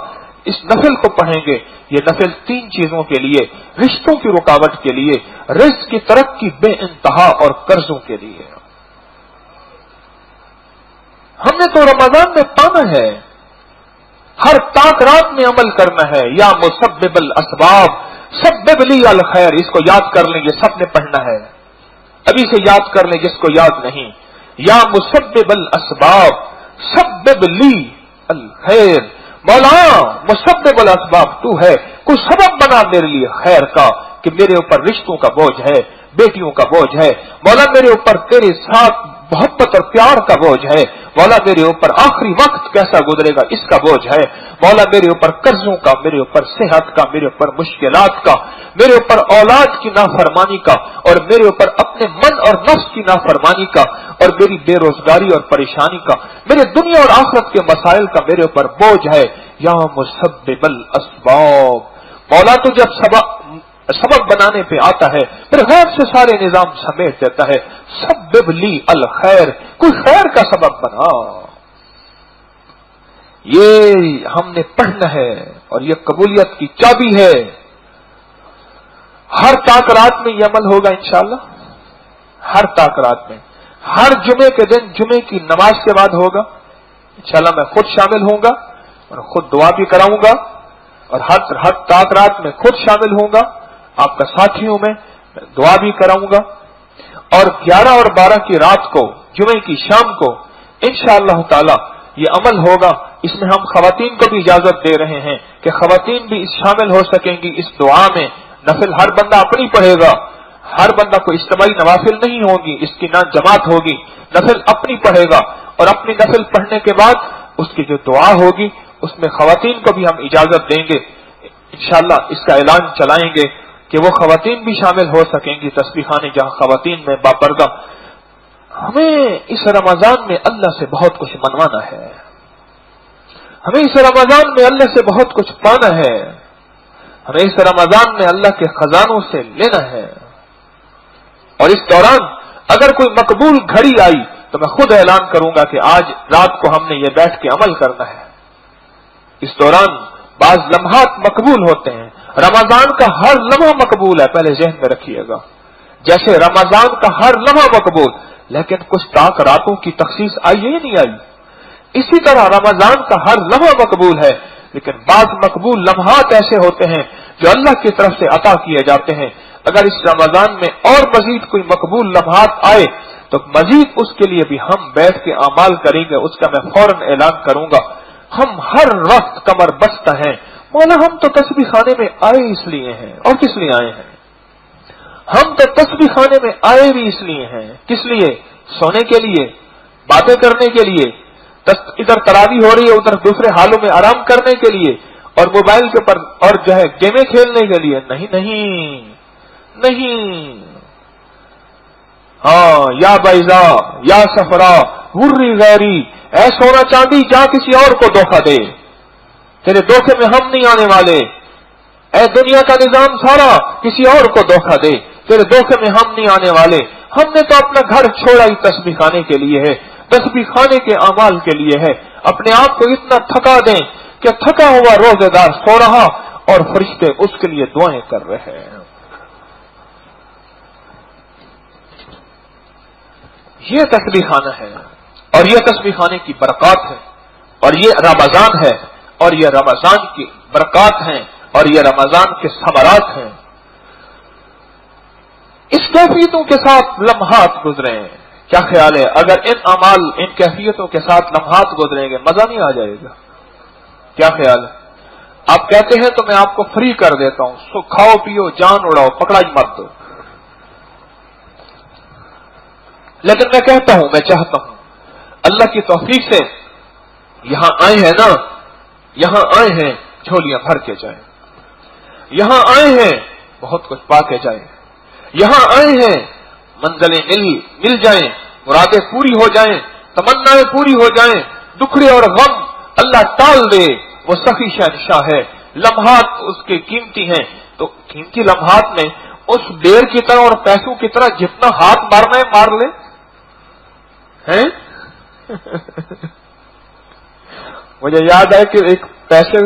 اس نفل کو پڑھیں گے، یہ نفل 3 چیزوں کے لیے، رشتوں کی رکاوٹ کے لیے، رزق کی ترقی بے انتہا اور قرضوں کے لیے۔ ہم نے تو رمضان میں پانا ہے، ہر طاق رات میں عمل کرنا ہے۔ یا مسبب الاسباب سبب لی الخیر، اس کو یاد کر لیں، یہ سب نے پڑھنا ہے، ابھی سے یاد کر لیں جس کو یاد نہیں۔ یا مسبب الاسباب سبب لی الخیر، مولا مسبب الاسباب تو ہے، کوئی سبب بنا میرے لیے خیر کا، کہ میرے اوپر رشتوں کا بوجھ ہے، بیٹیوں کا بوجھ ہے، مولا میرے اوپر تیرے ساتھ محبت اور پیار کا بوجھ ہے، مولا میرے اوپر آخری وقت کیسا گزرے گا اس کا بوجھ ہے، مولا میرے اوپر قرضوں کا، میرے اوپر صحت کا، میرے اوپر مشکلات کا، میرے اوپر اولاد کی نافرمانی کا، اور میرے اوپر اپنے من اور نفس کی نافرمانی کا، اور میری بے روزگاری اور پریشانی کا، میرے دنیا اور آخرت کے مسائل کا میرے اوپر بوجھ ہے۔ یا مسبب الاسباب، مولا تو جب سبب بنانے پہ آتا ہے پھر غیر سے سارے نظام سمیٹ دیتا ہے۔ سبب لی الخیر، کوئی خیر کا سبب بنا، یہ ہم نے پڑھنا ہے اور یہ قبولیت کی چابی ہے۔ ہر طاق رات میں یہ عمل ہوگا انشاءاللہ، ہر طاق رات میں، ہر جمعے کے دن جمعے کی نماز کے بعد ہوگا انشاءاللہ۔ میں خود شامل ہوں گا اور خود دعا بھی کراؤں گا، اور ہر طاق رات میں خود شامل ہوں گا، آپ کا ساتھی ہوں میں دعا بھی کراؤں گا۔ اور 11 اور 12 کی رات کو، جمعے کی شام کو انشاءاللہ تعالی یہ عمل ہوگا۔ اس میں ہم خواتین کو بھی اجازت دے رہے ہیں کہ خواتین بھی شامل ہو سکیں گی اس دعا میں۔ نفل ہر بندہ اپنی پڑھے گا، ہر بندہ کو اجتماعی نوافل نہیں ہوگی، اس کی نہ جماعت ہوگی، نفل اپنی پڑھے گا، اور اپنی نفل پڑھنے کے بعد اس کی جو دعا ہوگی اس میں خواتین کو بھی ہم اجازت دیں گے انشاءاللہ، اس کا اعلان چلائیں گے کہ وہ خواتین بھی شامل ہو سکیں گی تسبیح خانے جہاں خواتین میں باپردہ۔ ہمیں اس رمضان میں اللہ سے بہت کچھ منوانا ہے، ہمیں اس رمضان میں اللہ سے بہت کچھ پانا ہے، ہمیں اس رمضان میں اللہ کے خزانوں سے لینا ہے۔ اور اس دوران اگر کوئی مقبول گھڑی آئی تو میں خود اعلان کروں گا کہ آج رات کو ہم نے یہ بیٹھ کے عمل کرنا ہے۔ اس دوران بعض لمحات مقبول ہوتے ہیں، رمضان کا ہر لمحہ مقبول ہے، پہلے ذہن میں رکھیے گا، جیسے رمضان کا ہر لمحہ مقبول، لیکن کچھ طاق راتوں کی تخصیص آئی ہے یا نہیں آئی؟ اسی طرح رمضان کا ہر لمحہ مقبول ہے، لیکن بعض مقبول لمحات ایسے ہوتے ہیں جو اللہ کی طرف سے عطا کیے جاتے ہیں۔ اگر اس رمضان میں اور مزید کوئی مقبول لمحات آئے تو مزید اس کے لیے بھی ہم بیٹھ کے اعمال کریں گے، اس کا میں فوراً اعلان کروں گا۔ ہم ہر وقت کمر بستہ ہیں، مولا ہم تو تسبیح خانے میں آئے اس لیے ہیں، اور کس لیے آئے ہیں؟ ہم تو تسبیح خانے میں آئے بھی اس لیے ہیں، کس لیے؟ سونے کے لیے، باتیں کرنے کے لیے، ادھر تراویح ہو رہی ہے ادھر دوسرے حالوں میں آرام کرنے کے لیے، اور موبائل کے اوپر اور جو ہے گیمیں کھیلنے کے لیے نہیں، نہیں نہیں۔ ہاں، یا بیضا یا صفرا غری غیری، اے سونا چاندی جا کسی اور کو دھوکہ دے، تیرے دھوکے میں ہم نہیں آنے والے۔ اے دنیا کا نظام سارا کسی اور کو دھوکہ دے، تیرے دھوکے میں ہم نہیں آنے والے۔ ہم نے تو اپنا گھر چھوڑا ہی تسبیح خانے کے لیے ہے، تسبیح خانے کے اعمال کے لیے ہے۔ اپنے آپ کو اتنا تھکا دیں کہ تھکا ہوا روزے دار سو رہا اور فرشتے اس کے لیے دعائیں کر رہے ہیں۔ یہ تسبیح خانہ ہے، اور یہ تسبیح خانے کی برکات ہے، اور یہ رمضان ہے، اور یہ رمضان کی برکات ہیں، اور یہ رمضان کے ثمرات ہیں۔ اس کیفیتوں کے ساتھ لمحات گزرے ہیں، کیا خیال ہے اگر ان اعمال ان کیفیتوں کے ساتھ لمحات گزریں گے مزہ نہیں آ جائے گا؟ کیا خیال ہے؟ آپ کہتے ہیں تو میں آپ کو فری کر دیتا ہوں، سو کھاؤ پیو جان اڑاؤ، پکڑا ہی مت دو۔ لیکن میں کہتا ہوں، میں چاہتا ہوں اللہ کی توفیق سے یہاں آئے ہیں نا، یہاں آئے ہیں جھولیاں بھر کے جائیں، یہاں آئے ہیں بہت کچھ پا کے جائیں، یہاں آئے ہیں منزلیں مل جائیں، مرادیں پوری ہو جائیں، تمنائیں پوری ہو جائیں، دکھڑے اور غم اللہ ٹال دے، وہ سخی شہنشاہ ہے۔ لمحات اس کے قیمتی ہیں، تو قیمتی لمحات میں اس دیر کی طرح اور پیسوں کی طرح جتنا ہاتھ مارنا ہے مار لیں ہیں۔ مجھے یاد ہے کہ ایک پیسے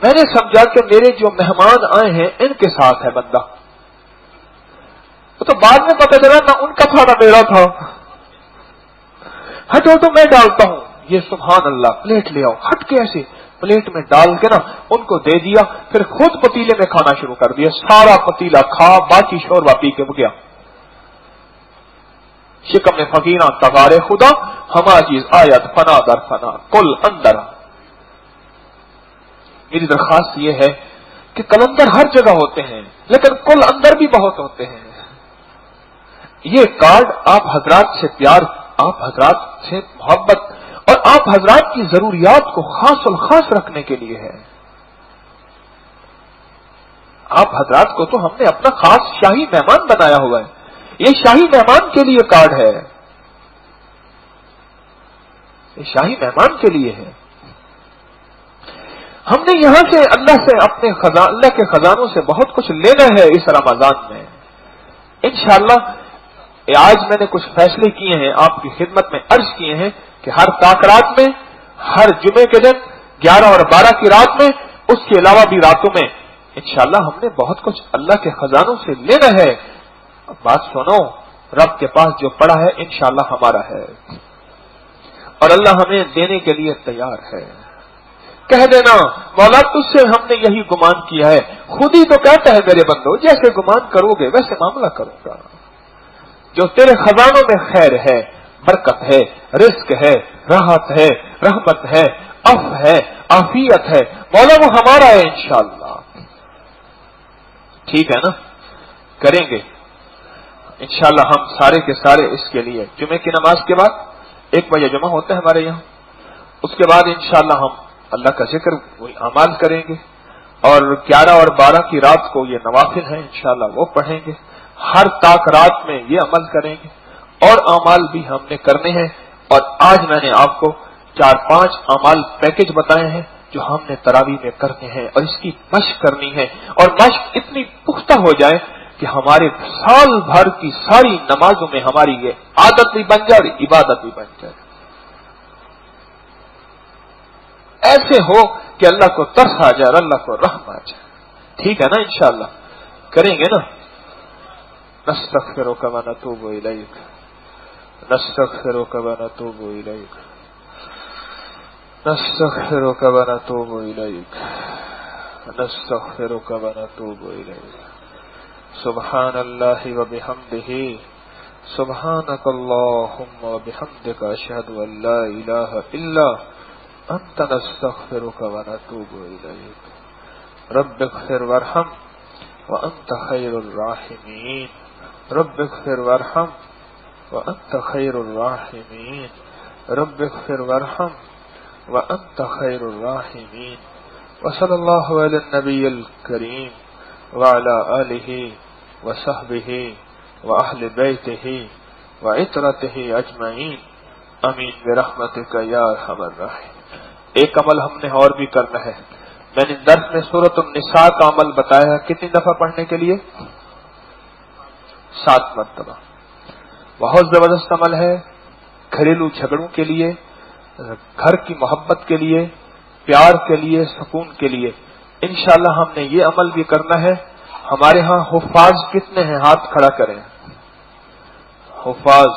میں نے سمجھا کہ میرے جو مہمان آئے ہیں ان کے ساتھ ہے بندہ. تو بعد میں پتہ چلا نہ ان کا تھا نہ میرا تھا. ہٹو تو میں ڈالتا ہوں. یہ سبحان اللہ پلیٹ لے آؤ. ہٹ کے ایسے پلیٹ میں ڈال کے نا ان کو دے دیا. پھر خود پتیلے میں کھانا شروع کر دیا. سارا پتیلا کھا, باقی شوربہ پی کے گیا. شکم میں فقیراں تغار خدا, ہما چیز آیت فنا در فنا کل اندر. میری درخواست یہ ہے کہ کلندر ہر جگہ ہوتے ہیں لیکن کل اندر بھی بہت ہوتے ہیں. یہ کارڈ آپ حضرات سے پیار, آپ حضرات سے محبت اور آپ حضرات کی ضروریات کو خاص الخاص رکھنے کے لیے ہے. آپ حضرات کو تو ہم نے اپنا خاص شاہی مہمان بنایا ہوا ہے. یہ شاہی مہمان کے لیے کارڈ ہے, یہ شاہی مہمان کے لیے ہے. ہم نے یہاں سے اللہ سے اپنے اللہ کے خزانوں سے بہت کچھ لینا ہے اس رمضان میں انشاءاللہ. آج میں نے کچھ فیصلے کیے ہیں, آپ کی خدمت میں عرض کیے ہیں کہ ہر تاکرات میں, ہر جمعے کے دن 11 اور 12 کی رات میں, اس کے علاوہ بھی راتوں میں انشاءاللہ ہم نے بہت کچھ اللہ کے خزانوں سے لینا ہے. بات سنو, رب کے پاس جو پڑا ہے انشاءاللہ ہمارا ہے اور اللہ ہمیں دینے کے لیے تیار ہے. کہہ دینا مولا تجھ سے ہم نے یہی گمان کیا ہے. خود ہی تو کہتا ہے میرے بندو جیسے گمان کرو گے ویسے معاملہ کروں گا. جو تیرے خزانوں میں خیر ہے, برکت ہے, رزق ہے, راحت ہے, رحمت ہے, عفو ہے, عافیت ہے, مولا وہ ہمارا ہے انشاءاللہ. ٹھیک ہے نا, کریں گے انشاءاللہ ہم سارے کے سارے اس کے لیے. جمعے کی نماز کے بعد 1 بجے جمع ہوتا ہے ہمارے یہاں. اس کے بعد انشاءاللہ ہم اللہ کا ذکر وہی اعمال کریں گے اور 11 اور 12 کی رات کو یہ نوافل ہیں انشاءاللہ وہ پڑھیں گے. ہر تاک رات میں یہ عمل کریں گے اور اعمال بھی ہم نے کرنے ہیں. اور آج میں نے آپ کو 4-5 اعمال پیکج بتائے ہیں جو ہم نے تراویح میں کرنے ہیں اور اس کی مشق کرنی ہے. اور مشق اتنی پختہ ہو جائے کہ ہمارے سال بھر کی ساری نمازوں میں ہماری یہ عادت بھی بن جائے, عبادت بھی بن جائے. ایسے ہو کہ اللہ کو ترس آ جائے اور اللہ کو رحم آ جائے. ٹھیک ہے نا, انشاءاللہ کریں گے نا. نستغفرک و نتوب الیک, نستغفرک و نتوب الیک, نستغفرک و نتوب الیک, نستغفرک و نتوب الیک. سبحان اللہ و بحمدہ, سبحانک اللہم و بحمدک, اشہد ان لا الہ الا انت, نستغفرک و نتوب الیک. رب اغفر وارحم وانت خیر الراحمین, رب اغفر وارحم وانت خیر الراحمین, رب اغفر وارحم وانت خیر الراحمین. وصلی اللہ علی النبی الکریم وعلی آلہ وصحبہ واہل بیتہ وعترتہ اجمعین, امین برحمتک یا ارحم الراحمین. ایک عمل ہم نے اور بھی کرنا ہے. میں نے درس میں سورۃ النساء کا عمل بتایا ہے کتنی دفعہ پڑھنے کے لیے, 7 مرتبہ. بہت زبردست عمل ہے گھریلو جھگڑوں کے لیے, گھر کی محبت کے لیے, پیار کے لیے, سکون کے لیے. انشاءاللہ ہم نے یہ عمل بھی کرنا ہے. ہمارے ہاں حفاظ کتنے ہیں, ہاتھ کھڑا کریں. حفاظ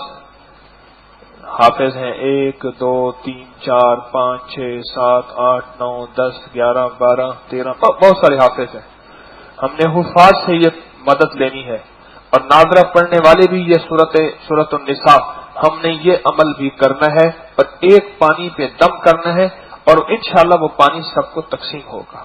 حافظ ہیں 1 2 3 4 5 6 7 8 9 10 11 12 13, بہت سارے حافظ ہیں. ہم نے حفاظ سے یہ مدد لینی ہے اور ناظرہ پڑھنے والے بھی یہ سورۃ النساء ہم نے یہ عمل بھی کرنا ہے اور ایک پانی پہ دم کرنا ہے اور انشاءاللہ وہ پانی سب کو تقسیم ہوگا.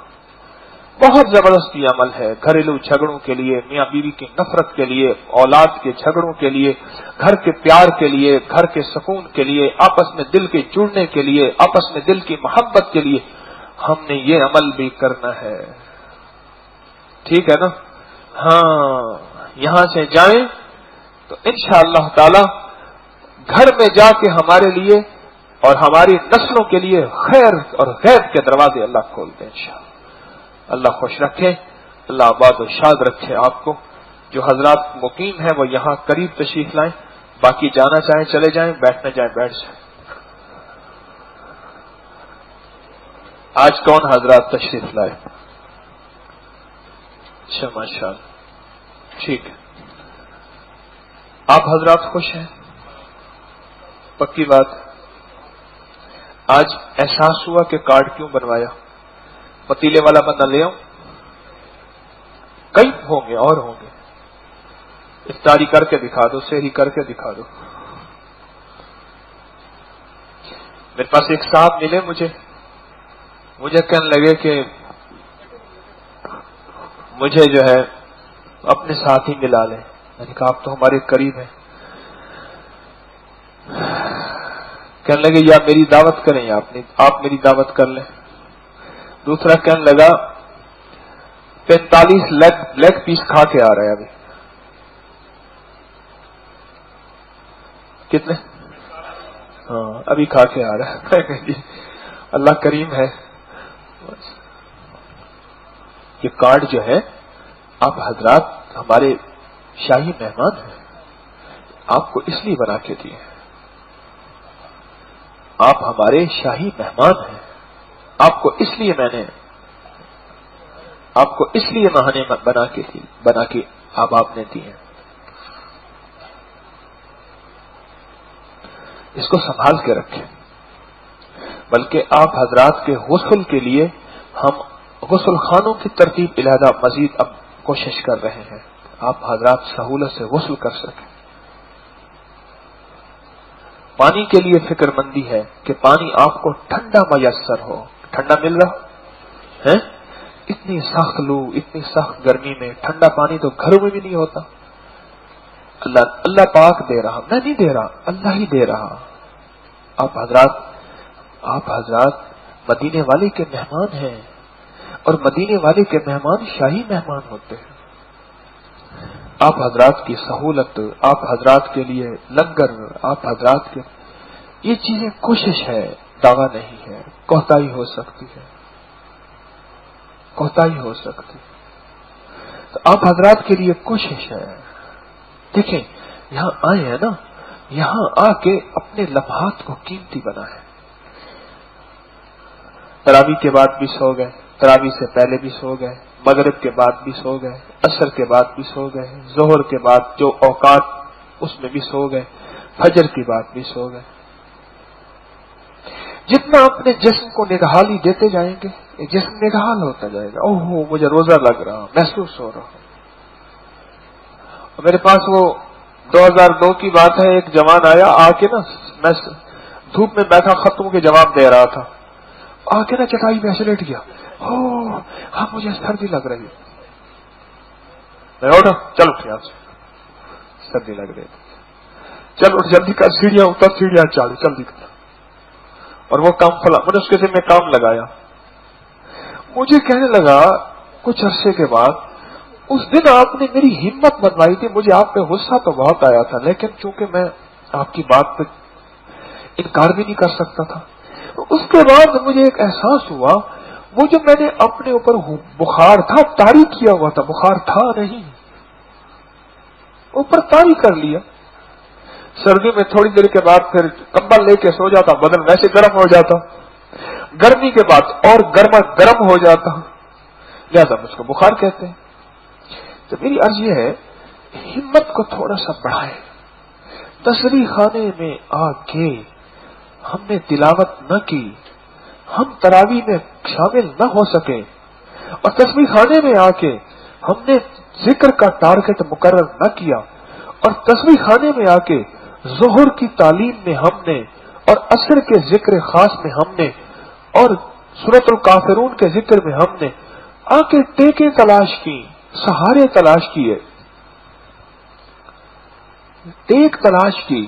بہت زبردست یہ عمل ہے گھریلو جھگڑوں کے لیے, میاں بیوی کی نفرت کے لیے, اولاد کے جھگڑوں کے لیے, گھر کے پیار کے لیے, گھر کے سکون کے لیے, آپس میں دل کے جڑنے کے لیے, آپس میں دل کی محبت کے لیے ہم نے یہ عمل بھی کرنا ہے. ٹھیک ہے نا. ہاں یہاں سے جائیں تو انشاءاللہ تعالی گھر میں جا کے ہمارے لیے اور ہماری نسلوں کے لیے خیر اور غیب کے دروازے اللہ کھولتے ہیں انشاءاللہ. اللہ خوش رکھے, اللہ آباد و شاد رکھے آپ کو. جو حضرات مقیم ہیں وہ یہاں قریب تشریف لائیں, باقی جانا چاہیں چلے جائیں, بیٹھنا چاہیں بیٹھ جائیں. آج کون حضرات تشریف لائے؟ اچھا ماشاء اللہ، ٹھیک ہے۔ آپ حضرات خوش ہیں؟ پکی بات۔ آج احساس ہوا کہ کارڈ کیوں بنوایا؟ پتیلے والا بندہ لے آؤں؟ کئی ہوں گے اور ہوں گے، افطاری کر کے دکھا دو، سحری کر کے دکھا دو۔ میرے پاس ایک صاحب ملے مجھے کہنے لگے کہ مجھے جو ہے اپنے ساتھ ہی ملا لیں۔ میں نے کہا آپ تو ہمارے قریب ہیں۔ کہنے لگے یا میری دعوت کریں یا آپ میری دعوت کر لیں۔ دوسرا کہنے لگا 45 لیگ پیس کھا کے آ رہا ہے ابھی۔ کتنے؟ ہاں ابھی کھا کے آ رہا ہے۔ اللہ کریم ہے۔ یہ کارڈ جو ہے، آپ حضرات ہمارے شاہی مہمان ہیں، آپ کو اس لیے بنا کے دیے۔ آپ ہمارے شاہی مہمان ہیں، آپ کو اس لیے بنا کے آپ نے دیے۔ اس کو سنبھال کے رکھیں۔ بلکہ آپ حضرات کے غسل کے لیے ہم غسل خانوں کی ترتیب علیحدہ مزید اب کوشش کر رہے ہیں، آپ حضرات سہولت سے غسل کر سکیں۔ پانی کے لیے فکر مندی ہے کہ پانی آپ کو ٹھنڈا میسر ہو۔ ٹھنڈا مل رہا ہے؟ اتنی سخت لو، اتنی سخت گرمی میں ٹھنڈا پانی تو گھروں میں بھی نہیں ہوتا۔ اللہ پاک دے رہا، میں نہیں دے رہا، اللہ ہی دے رہا۔ آپ حضرات مدینے والے کے مہمان ہیں، اور مدینے والے کے مہمان شاہی مہمان ہوتے ہیں۔ آپ حضرات کی سہولت، آپ حضرات کے لیے لنگر، آپ حضرات کے یہ چیزیں کوشش ہے، دعویٰ نہیں ہے۔ کوتاہی ہو سکتی ہے، کوتاہی ہو سکتی ہے، تو آپ حضرات کے لیے کوشش ہے۔ دیکھیں یہاں آئے ہیں نا، یہاں آ کے اپنے لمحات کو قیمتی بنائیں۔ تراویح کے بعد بھی سو گئے، تراویح سے پہلے بھی سو گئے، مغرب کے بعد بھی سو گئے، عصر کے بعد بھی سو گئے، ظہر کے بعد جو اوقات اس میں بھی سو گئے، فجر کے بعد بھی سو گئے۔ جتنا اپنے جسم کو نگہالی دیتے جائیں گے، یہ جسم نگہال ہوتا جائے گا۔ اوہ مجھے روزہ لگ رہا، محسوس ہو رہا۔ میرے پاس وہ 2002 کی بات ہے، ایک جوان آیا، آ کے نا میں دھوپ میں بیٹھا خطوں کے جواب دے رہا تھا، آ کے نا چٹائی میں ایسے لیٹ گیا، ہاں مجھے سردی لگ رہی ہے۔ میں اٹھا، چل اٹھ یہاں سے، سردی لگ رہی ہے، چل اٹھ جلدی کر، سیڑھیاں اتر، سیڑھیاں چل جلدی کر، اور وہ کام پھلا، میں نے اس کے ذمہ میں کام لگایا۔ مجھے کہنے لگا کچھ عرصے کے بعد، اس دن آپ نے میری ہمت بنوائی تھی، مجھے آپ پہ غصہ تو بہت آیا تھا، لیکن چونکہ میں آپ کی بات پہ انکار بھی نہیں کر سکتا تھا۔ اس کے بعد مجھے ایک احساس ہوا، وہ جو میں نے اپنے اوپر بخار تھا طاری کیا ہوا تھا، بخار تھا نہیں، اوپر طاری کر لیا۔ سردی میں تھوڑی دیر کے بعد پھر کمبل لے کے سو جاتا، بدن ویسے گرم ہو جاتا، گرمی کے بعد اور گرم ہو جاتا، لہذا اس کو بخار کہتے ہیں۔ تو میری عرض یہ ہے، ہمت کو تھوڑا سا بڑھائے۔ تصویح خانے میں آ کے ہم نے تلاوت نہ کی، ہم تراویح میں شامل نہ ہو سکے، اور تصویح خانے میں آ کے ہم نے ذکر کا ٹارگٹ مقرر نہ کیا، اور تصویح خانے میں آ کے ظہر کی تعلیم میں ہم نے، اور عصر کے ذکر خاص میں ہم نے، اور سورۃ الکافرون کے ذکر میں ہم نے آ کے ٹیکیں تلاش کی، سہارے تلاش کیے، ٹیک تلاش کی،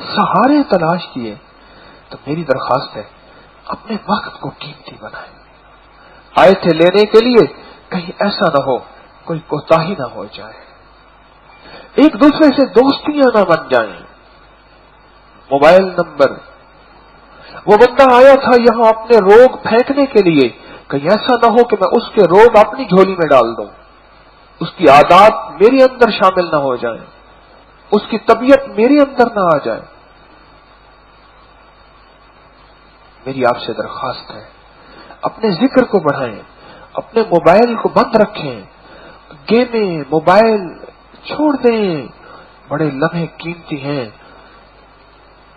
سہارے تلاش کیے، تو میری درخواست ہے اپنے وقت کو قیمتی بنائیں۔ آئے تھے لینے کے لیے، کہیں ایسا نہ ہو کوئی کوتاہی نہ ہو جائے، ایک دوسرے سے دوستیاں نہ بن جائیں۔ موبائل نمبر، وہ بندہ آیا تھا یہاں اپنے روگ پھینکنے کے لیے، کہیں ایسا نہ ہو کہ میں اس کے روگ اپنی جھولی میں ڈال دوں، اس کی عادات میرے اندر شامل نہ ہو جائیں، اس کی طبیعت میرے اندر نہ آ جائے۔ میری آپ سے درخواست ہے، اپنے ذکر کو بڑھائیں، اپنے موبائل کو بند رکھیں، گیمیں موبائل چھوڑ دیں، بڑے لمحے قیمتی ہیں۔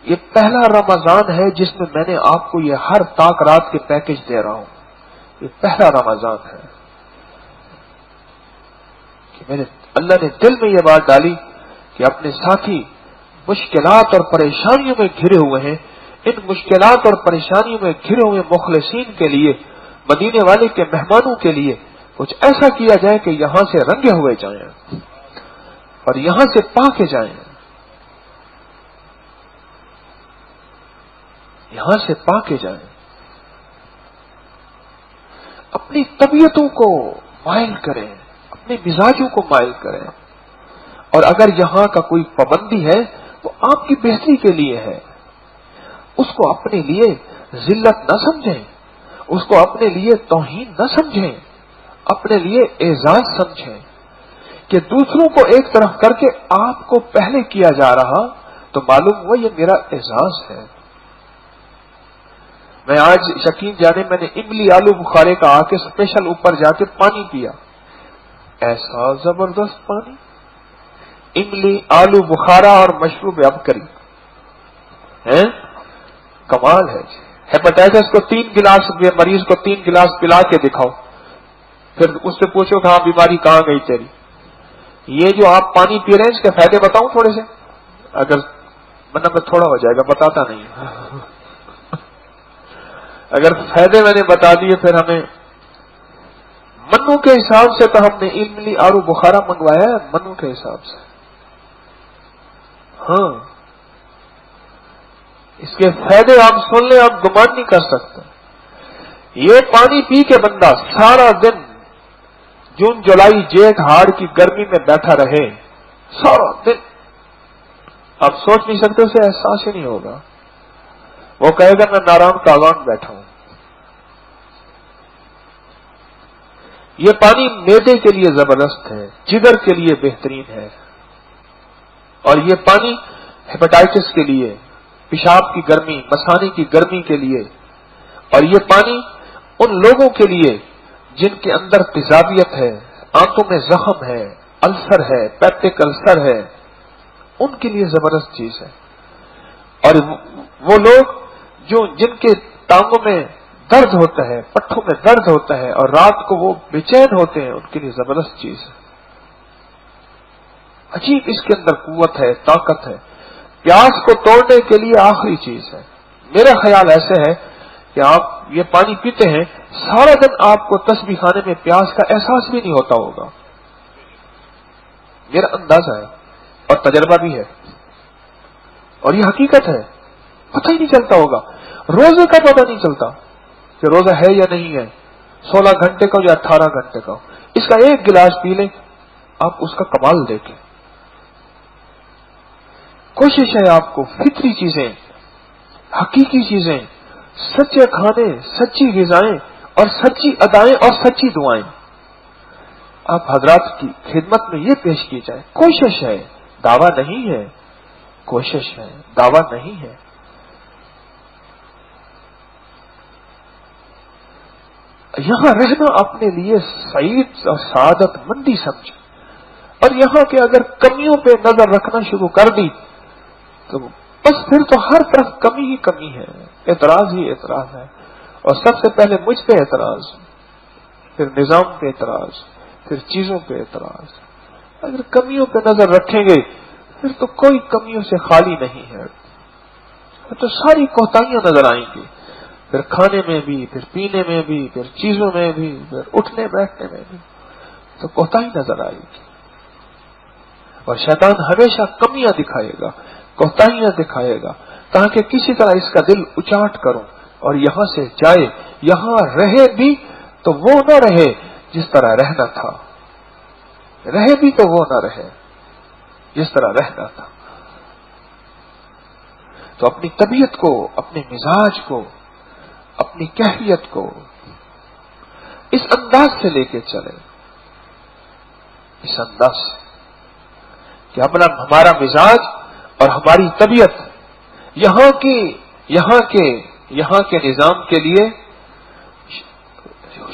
یہ پہلا رمضان ہے جس میں میں نے آپ کو یہ ہر طاق رات کے پیکج دے رہا ہوں۔ یہ پہلا رمضان ہے کہ اللہ نے دل میں یہ بات ڈالی کہ اپنے ساتھی مشکلات اور پریشانیوں میں گھرے ہوئے ہیں، ان مشکلات اور پریشانیوں میں گھرے ہوئے مخلصین کے لیے، مدینے والے کے مہمانوں کے لیے کچھ ایسا کیا جائے کہ یہاں سے رنگے ہوئے جائیں اور یہاں سے پاکے جائیں، یہاں سے پاکے جائیں، اپنی طبیعتوں کو مائل کریں، اپنے مزاجوں کو مائل کریں، اور اگر یہاں کا کوئی پابندی ہے تو آپ کی بہتری کے لیے ہے، اس کو اپنے لیے ذلت نہ سمجھیں، اس کو اپنے لیے توہین نہ سمجھیں، اپنے لیے اعزاز سمجھیں کہ دوسروں کو ایک طرف کر کے آپ کو پہلے کیا جا رہا تو معلوم ہوا یہ میرا اعزاز ہے۔ میں آج یقین جانے میں نے املی آلو بخارے کا آ کے اسپیشل اوپر جا کے پانی پیا، ایسا زبردست پانی، املی آلو بخارا اور مشروب اب کری ہے، کمال ہے جی۔ ہیپاٹائٹس کو 3 گلاس مریض کو 3 گلاس پلا کے دکھاؤ، پھر اس سے پوچھو کہ ہاں بیماری کہاں گئی تیری۔ یہ جو آپ پانی پی رہے ہیں اس کے فائدے بتاؤں تھوڑے سے، اگر میں تھوڑا ہو جائے گا، بتاتا نہیں اگر فائدے میں نے بتا دیے پھر ہمیں منو کے حساب سے تو ہم نے املی آلو بخارا منگوایا ہے، منو کے حساب سے، ہاں اس کے فائدے آپ سن لیں، آپ گمان نہیں کر سکتے۔ یہ پانی پی کے بندہ سارا دن جون جولائی جیٹھ ہاڑ کی گرمی میں بیٹھا رہے، سارا دن، آپ سوچ نہیں سکتے، اسے احساس ہی نہیں ہوگا، وہ کہے گا میں نارام تاوان بیٹھا ہوں۔ یہ پانی معدے کے لیے زبردست ہے، جگر کے لیے بہترین ہے، اور یہ پانی ہیپاٹائٹس کے لیے، پیشاب کی گرمی، مثانے کی گرمی کے لیے، اور یہ پانی ان لوگوں کے لیے جن کے اندر تیزابیت ہے، آنتوں میں زخم ہے، السر ہے، پیپٹک السر ہے، ان کے لیے زبردست چیز ہے، اور وہ لوگ جن کے ٹانگوں میں درد ہوتا ہے، پٹھوں میں درد ہوتا ہے اور رات کو وہ بے چین ہوتے ہیں، ان کے لیے زبردست چیز ہے، عجیب اس کے اندر قوت ہے، طاقت ہے، پیاس کو توڑنے کے لیے آخری چیز ہے۔ میرا خیال ایسے ہے کہ آپ یہ پانی پیتے ہیں، سارا دن آپ کو تسبیح خانے میں پیاس کا احساس بھی نہیں ہوتا ہوگا، میرا اندازہ ہے اور تجربہ بھی ہے، اور یہ حقیقت ہے، پتہ ہی نہیں چلتا ہوگا، روزے کا پتہ نہیں چلتا کہ روزہ ہے یا نہیں ہے، 16 گھنٹے کا یا 18 گھنٹے کا، اس کا ایک گلاس پی لیں آپ اس کا کمال دیکھیں۔ کوشش ہے آپ کو فطری چیزیں، حقیقی چیزیں، سچے کھانے، سچی غذائیں اور سچی ادائیں اور سچی دعائیں آپ حضرات کی خدمت میں یہ پیش کی جائے۔ کوشش ہے، دعویٰ نہیں ہے، کوشش ہے، دعویٰ نہیں ہے۔ یہاں رہنا اپنے لیے سعید اور سعادت مندی سمجھے، اور یہاں کے اگر کمیوں پہ نظر رکھنا شروع کر دی تو بس پھر تو ہر طرف کمی ہی کمی ہے، اعتراض ہی اعتراض ہے، اور سب سے پہلے مجھ پہ اعتراض، پھر نظام پہ اعتراض، پھر چیزوں پہ اعتراض۔ اگر کمیوں پہ نظر رکھیں گے پھر تو کوئی کمیوں سے خالی نہیں ہے، تو ساری کوتاہیاں نظر آئیں گی، پھر کھانے میں بھی، پھر پینے میں بھی، پھر چیزوں میں بھی، پھر اٹھنے بیٹھنے میں بھی، تو کوتاہی نظر آئے گی، اور شیطان ہمیشہ کمیاں دکھائے گا، کوتاہیاں دکھائے گا، تاکہ کسی طرح اس کا دل اچاٹ کرو اور یہاں سے جائے، یہاں رہے بھی تو وہ نہ رہے جس طرح رہنا تھا، رہے بھی تو وہ نہ رہے جس طرح رہنا تھا۔ تو اپنی طبیعت کو، اپنے مزاج کو، اپنی کیفیت کو اس انداز سے لے کے چلے، اس انداز سے کہ ہمارا مزاج اور ہماری طبیعت یہاں کے نظام کے لیے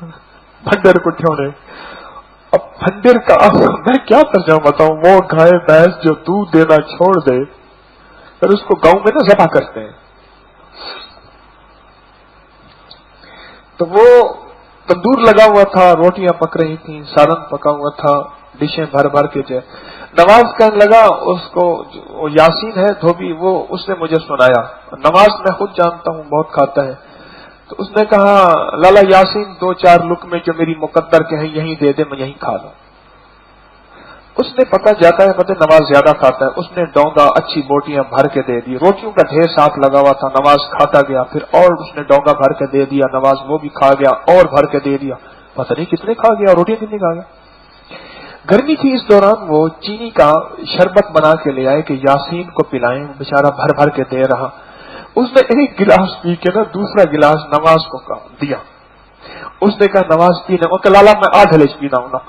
بھنڈر کٹھوں نے. اب بھنڈر کا میں کیا ترجمہ بتاؤں؟ وہ گائے بھینس جو دودھ دینا چھوڑ دے پھر اس کو گاؤں میں نا ذبح کرتے ہیں. تو وہ تندور لگا ہوا تھا، روٹیاں پک رہی تھیں، سالن پکا ہوا تھا، ڈشیں بھر بھر کے جو نواز کہنے لگا اس کو، وہ یاسین ہے دھوبی، وہ اس نے مجھے سنایا. نواز میں خود جانتا ہوں بہت کھاتا ہے. تو اس نے کہا لالا یاسین 2-4 لقمے جو میری مقدر کے ہیں یہیں دے دے، میں یہیں کھا لوں. اس نے پتہ جاتا ہے پتہ نواز زیادہ کھاتا ہے، اس نے ڈونگا اچھی بوٹیاں بھر کے دے دی. روٹیوں کا ڈھیر ساتھ لگا ہوا تھا، نواز کھاتا گیا، پھر اور اس نے ڈونگا بھر کے دے دیا، نواز وہ بھی کھا گیا اور بھر کے دے دیا. پتہ نہیں کتنے کھا گیا، روٹیاں کتنی کھا گیا. گرمی تھی اس دوران وہ چینی کا شربت بنا کے لے آئے کہ یاسین کو پلائیں، بیچارہ بھر بھر کے دے رہا. اس نے ایک گلاس پی کے نا دوسرا گلاس نواز کو دیا. اس نے کہا نواز پینا، وہ کہ لالا میں آدھ ہلچ پینا ہوں نا.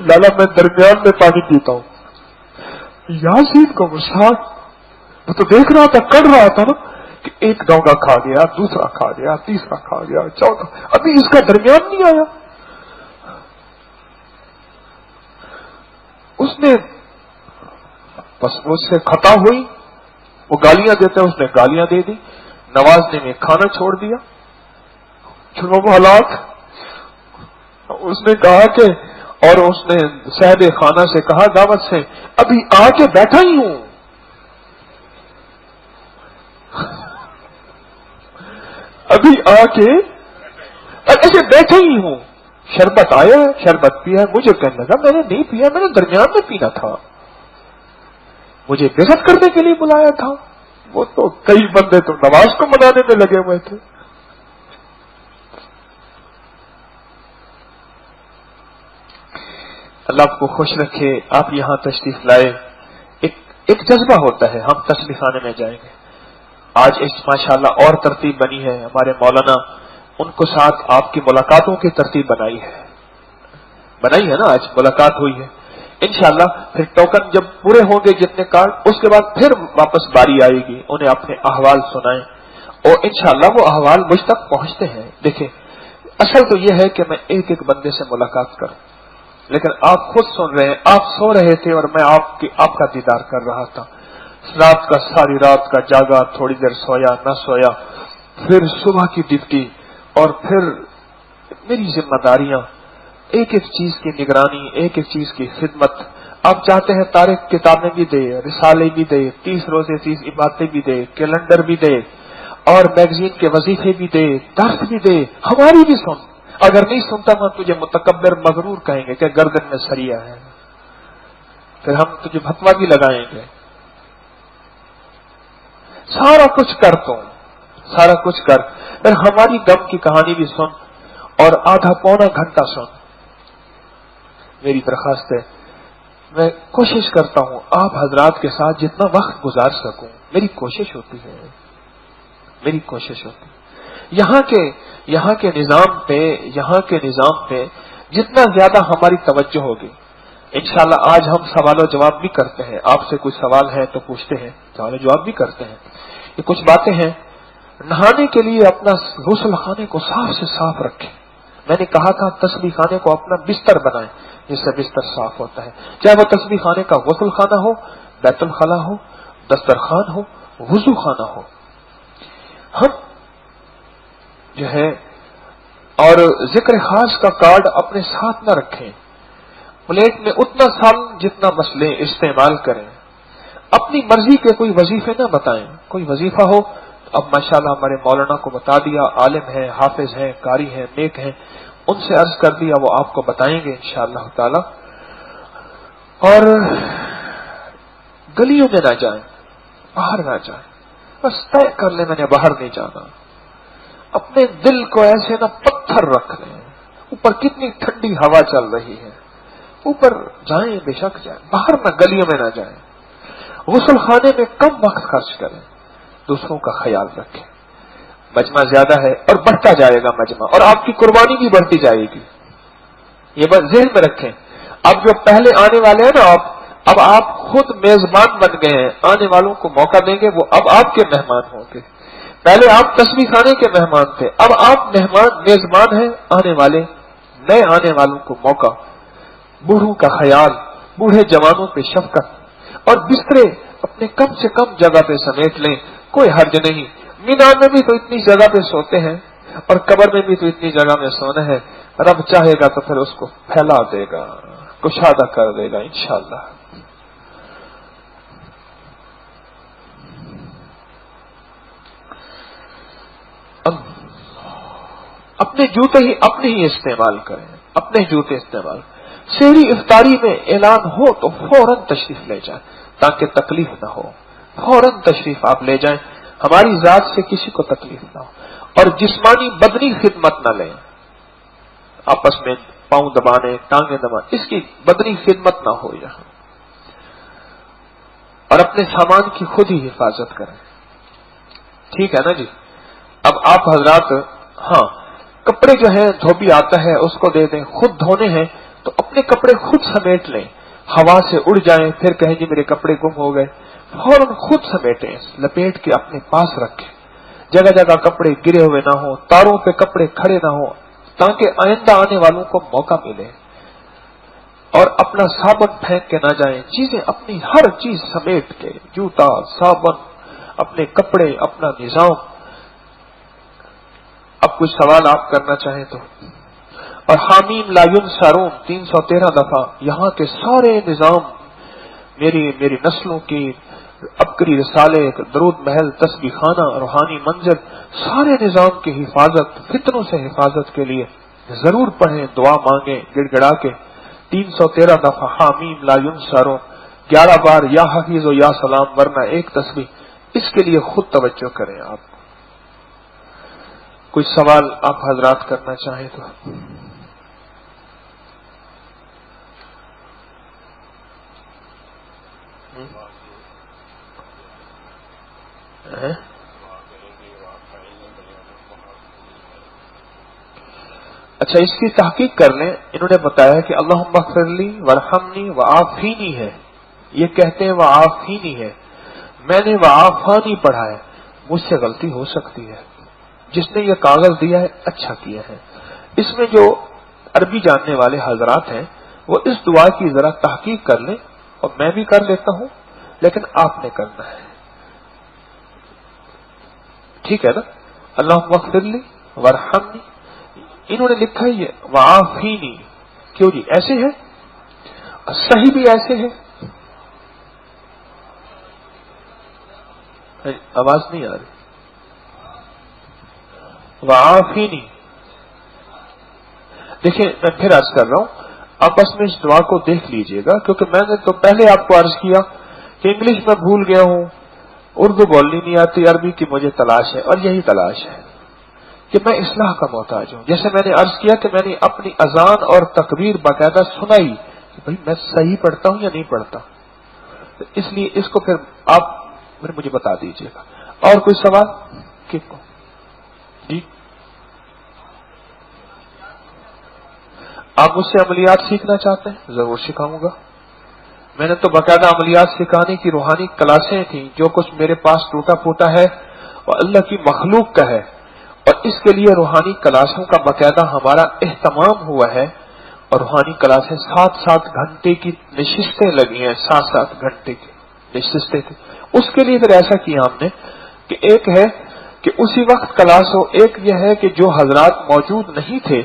لالا میں درمیان میں پانی پیتا ہوں. یاسین کو غصہ، وہ تو دیکھ رہا تھا، کر رہا تھا نا کہ ایک ڈونگا کھا گیا، دوسرا کھا گیا، تیسرا کھا گیا، چوتھا، ابھی اس کا درمیان نہیں آیا. اس نے بس اس سے خطا ہوئی، وہ گالیاں دیتے ہیں، اس نے گالیاں دے دی. نواز نے کھانا چھوڑ دیا. چھوڑو وہ حالات. اس نے کہا کہ، اور اس نے صاحب خانہ سے کہا دعوت سے، ابھی آ کے بیٹھا ہی ہوں. ابھی آ کے ایسے بیٹھا ہی ہوں. شربت آیا ہے، شربت پیا ہے. مجھے کہنے لگا میں نے نہیں پیا، میں نے درمیان میں پینا تھا، مجھے بےعزت کرنے کے لیے بلایا تھا. وہ تو کئی بندے تو نواز کو منانے میں لگے ہوئے تھے. اللہ آپ کو خوش رکھے. آپ یہاں تشریف لائے، ایک جذبہ ہوتا ہے. ہم تسبیح خانے میں جائیں گے. آج اس ماشاءاللہ اور ترتیب بنی ہے، ہمارے مولانا ان کو ساتھ آپ کی ملاقاتوں کی ترتیب بنائی ہے نا. آج ملاقات ہوئی ہے انشاءاللہ. پھر ٹوکن جب پورے ہوں گے جتنے کارڈ، اس کے بعد پھر واپس باری آئے گی، انہیں اپنے احوال سنائیں اور انشاءاللہ وہ احوال مجھ تک پہنچتے ہیں. دیکھیں اصل تو یہ ہے کہ میں ایک ایک بندے سے ملاقات کروں، لیکن آپ خود سن رہے ہیں، آپ سو رہے تھے اور میں آپ کا دیدار کر رہا تھا. رات کا ساری رات کا جاگا، تھوڑی دیر سویا نہ سویا، پھر صبح کی ڈپٹی اور پھر میری ذمہ داریاں، ایک ایک چیز کی نگرانی، ایک ایک چیز کی خدمت. آپ چاہتے ہیں تاریخ کتابیں بھی دے، رسالے بھی دے، 30 روزے 30 عبادتیں بھی دے، کیلنڈر بھی دے اور میگزین کے وظیفے بھی دے، درس بھی دے، ہماری بھی سن. اگر نہیں سنتا میں تجھے متکبر مغرور کہیں گے کہ گردن میں سریا ہے، پھر ہم تجھے بھتوا بھی لگائیں گے. سارا کچھ کر تو سارا کچھ کر، پھر ہماری غم کی کہانی بھی سن اور آدھا پونا گھنٹہ سن. میری درخواست ہے، میں کوشش کرتا ہوں آپ حضرات کے ساتھ جتنا وقت گزار سکوں، میری کوشش ہوتی ہے. یہاں کے نظام پہ جتنا زیادہ ہماری توجہ ہوگی انشاءاللہ. آج ہم سوال و جواب بھی کرتے ہیں، آپ سے کوئی سوال ہے تو پوچھتے ہیں، سوال و جواب بھی کرتے ہیں. یہ کچھ باتیں ہیں. نہانے کے لیے اپنا غسل خانے کو صاف سے صاف رکھیں. میں نے کہا تھا تسبیح خانے کو اپنا بستر بنائیں جس سے بستر صاف ہوتا ہے، چاہے وہ تسبیح خانے کا غسل خانہ ہو، بیت الخلا ہو، دسترخوان ہو، وضو خانہ ہو. ہم جو ہے اور ذکر خاص کا کارڈ اپنے ساتھ نہ رکھیں. پلیٹ میں اتنا سال جتنا بس لیں، استعمال کریں. اپنی مرضی کے کوئی وظیفے نہ بتائیں. کوئی وظیفہ ہو اب ماشاءاللہ ہمارے مولانا کو بتا دیا، عالم ہیں، حافظ ہیں، قاری ہیں، نیک ہیں، ان سے عرض کر دیا، وہ آپ کو بتائیں گے انشاءاللہ تعالی. اور گلیوں میں نہ جائیں، باہر نہ جائیں. بس طے کر لیں میں نے باہر نہیں جانا. اپنے دل کو ایسے نہ پتھر رکھ لیں. اوپر کتنی ٹھنڈی ہوا چل رہی ہے، اوپر جائیں، بے شک جائیں، باہر نہ، گلیوں میں نہ جائیں. غسل خانے میں کم وقت خرچ کریں، دوسروں کا خیال رکھیں. مجمع زیادہ ہے اور بڑھتا جائے گا مجمع، اور آپ کی قربانی بھی بڑھتی جائے گی. یہ بات ذہن میں رکھیں. اب جو پہلے آنے والے ہیں نا، اب آپ خود میزبان بن گئے ہیں، آنے والوں کو موقع دیں گے، وہ اب آپ کے مہمان ہوں گے. پہلے آپ تسبیح خانے کے مہمان تھے، اب آپ میزبان ہیں آنے والے نئے آنے والوں کو موقع، بوڑھوں کا خیال، بوڑھے جوانوں پہ شفقت، اور بسترے اپنے کم سے کم جگہ پہ سمیٹ لیں، کوئی حرج نہیں۔ مینار میں بھی تو اتنی جگہ پہ سوتے ہیں اور قبر میں بھی تو اتنی جگہ میں سونا ہے، رب چاہے گا تو پھر اس کو پھیلا دے گا، کشادہ کر دے گا انشاءاللہ۔ اپنے جوتے ہی اپنے ہی استعمال کریں، اپنے جوتے استعمال۔ سحری افطاری میں اعلان ہو تو فوراً تشریف لے جائیں تاکہ تکلیف نہ ہو، فوراً تشریف آپ لے جائیں، ہماری ذات سے کسی کو تکلیف نہ ہو، اور جسمانی بدنی خدمت نہ لیں، آپس میں پاؤں دبانے ٹانگیں دبانے، اس کی بدنی خدمت نہ ہو یہاں، اور اپنے سامان کی خود ہی حفاظت کریں، ٹھیک ہے نا جی۔ اب آپ حضرات ہاں کپڑے جو ہیں دھوبی آتا ہے اس کو دے دیں، خود دھونے ہیں تو اپنے کپڑے خود سمیٹ لیں، ہوا سے اڑ جائیں پھر کہیں جی میرے کپڑے گم ہو گئے، فوراً خود سمیٹیں، لپیٹ کے اپنے پاس رکھیں، جگہ جگہ کپڑے گرے ہوئے نہ ہوں، تاروں پہ کپڑے کھڑے نہ ہوں، تاکہ آئندہ آنے والوں کو موقع ملے، اور اپنا صابن پھینک کے نہ جائیں، چیزیں اپنی ہر چیز سمیٹ کے، جوتا صابن اپنے کپڑے اپنا نظام۔ اب کچھ سوال آپ کرنا چاہیں تو، اور حامیم لا ینصرون 313 دفعہ یہاں کے سارے نظام، میری نسلوں کی عبقری رسالے، درود محل، تسبیح خانہ، روحانی منزل، سارے نظام کی حفاظت، فتنوں سے حفاظت کے لیے ضرور پڑھیں، دعا مانگیں گڑ گڑا کے 313 دفعہ حامیم لا ینصرون، 11 بار یا حفیظ و یا سلام، ورنہ ایک تسبیح، اس کے لیے خود توجہ کریں آپ۔ کوئی سوال آپ حضرات کرنا چاہیں تو؟ اچھا اس کی تحقیق کر لیں، انہوں نے بتایا کہ اللہم اغفر لی وارحمنی وعافینی ہے، یہ کہتے ہیں وعافینی ہے، میں نے وعافانی پڑھا ہے، مجھ سے غلطی ہو سکتی ہے، جس نے یہ کاغذ دیا ہے اچھا کیا ہے۔ اس میں جو عربی جاننے والے حضرات ہیں وہ اس دعا کی ذرا تحقیق کر لیں، اور میں بھی کر لیتا ہوں لیکن آپ نے کرنا ہے، ٹھیک ہے نا؟ اللہم اغفر لی وارحمنی، انہوں نے لکھا ہے یہ وعافینی، کیوں جی ایسے ہے؟ صحیح بھی ایسے ہے؟ آواز نہیں آ رہی۔ وعافینی، دیکھیں میں پھر عرض کر رہا ہوں، آپس میں اس دعا کو دیکھ لیجئے گا، کیونکہ میں نے تو پہلے آپ کو عرض کیا کہ انگلش میں بھول گیا ہوں، اردو بولنی نہیں آتی، عربی کی مجھے تلاش ہے، اور یہی تلاش ہے کہ میں اصلاح کا محتاج ہوں۔ جیسے میں نے عرض کیا کہ میں نے اپنی اذان اور تکبیر باقاعدہ سنائی کہ بھائی میں صحیح پڑھتا ہوں یا نہیں پڑھتا، تو اس لیے اس کو پھر آپ مجھے بتا دیجئے گا۔ اور کوئی سوال؟ جی آپ مجھ سے عملیات سیکھنا چاہتے ہیں؟ ضرور سکھاؤں گا، میں نے تو باقاعدہ عملیات سکھانے کی روحانی کلاسیں تھیں، جو کچھ میرے پاس ٹوٹا پھوٹا ہے وہ اللہ کی مخلوق کا ہے، اور اس کے لیے روحانی کلاسوں کا باقاعدہ ہمارا اہتمام ہوا ہے، اور روحانی کلاسیں 7-7 گھنٹے کی نشستیں لگی ہیں، 7-7 گھنٹے کی نشستیں تھیں۔ اس کے لیے پھر ایسا کیا ہم نے کہ ایک ہے کہ اسی وقت کلاس ہو، ایک یہ ہے کہ جو حضرات موجود نہیں تھے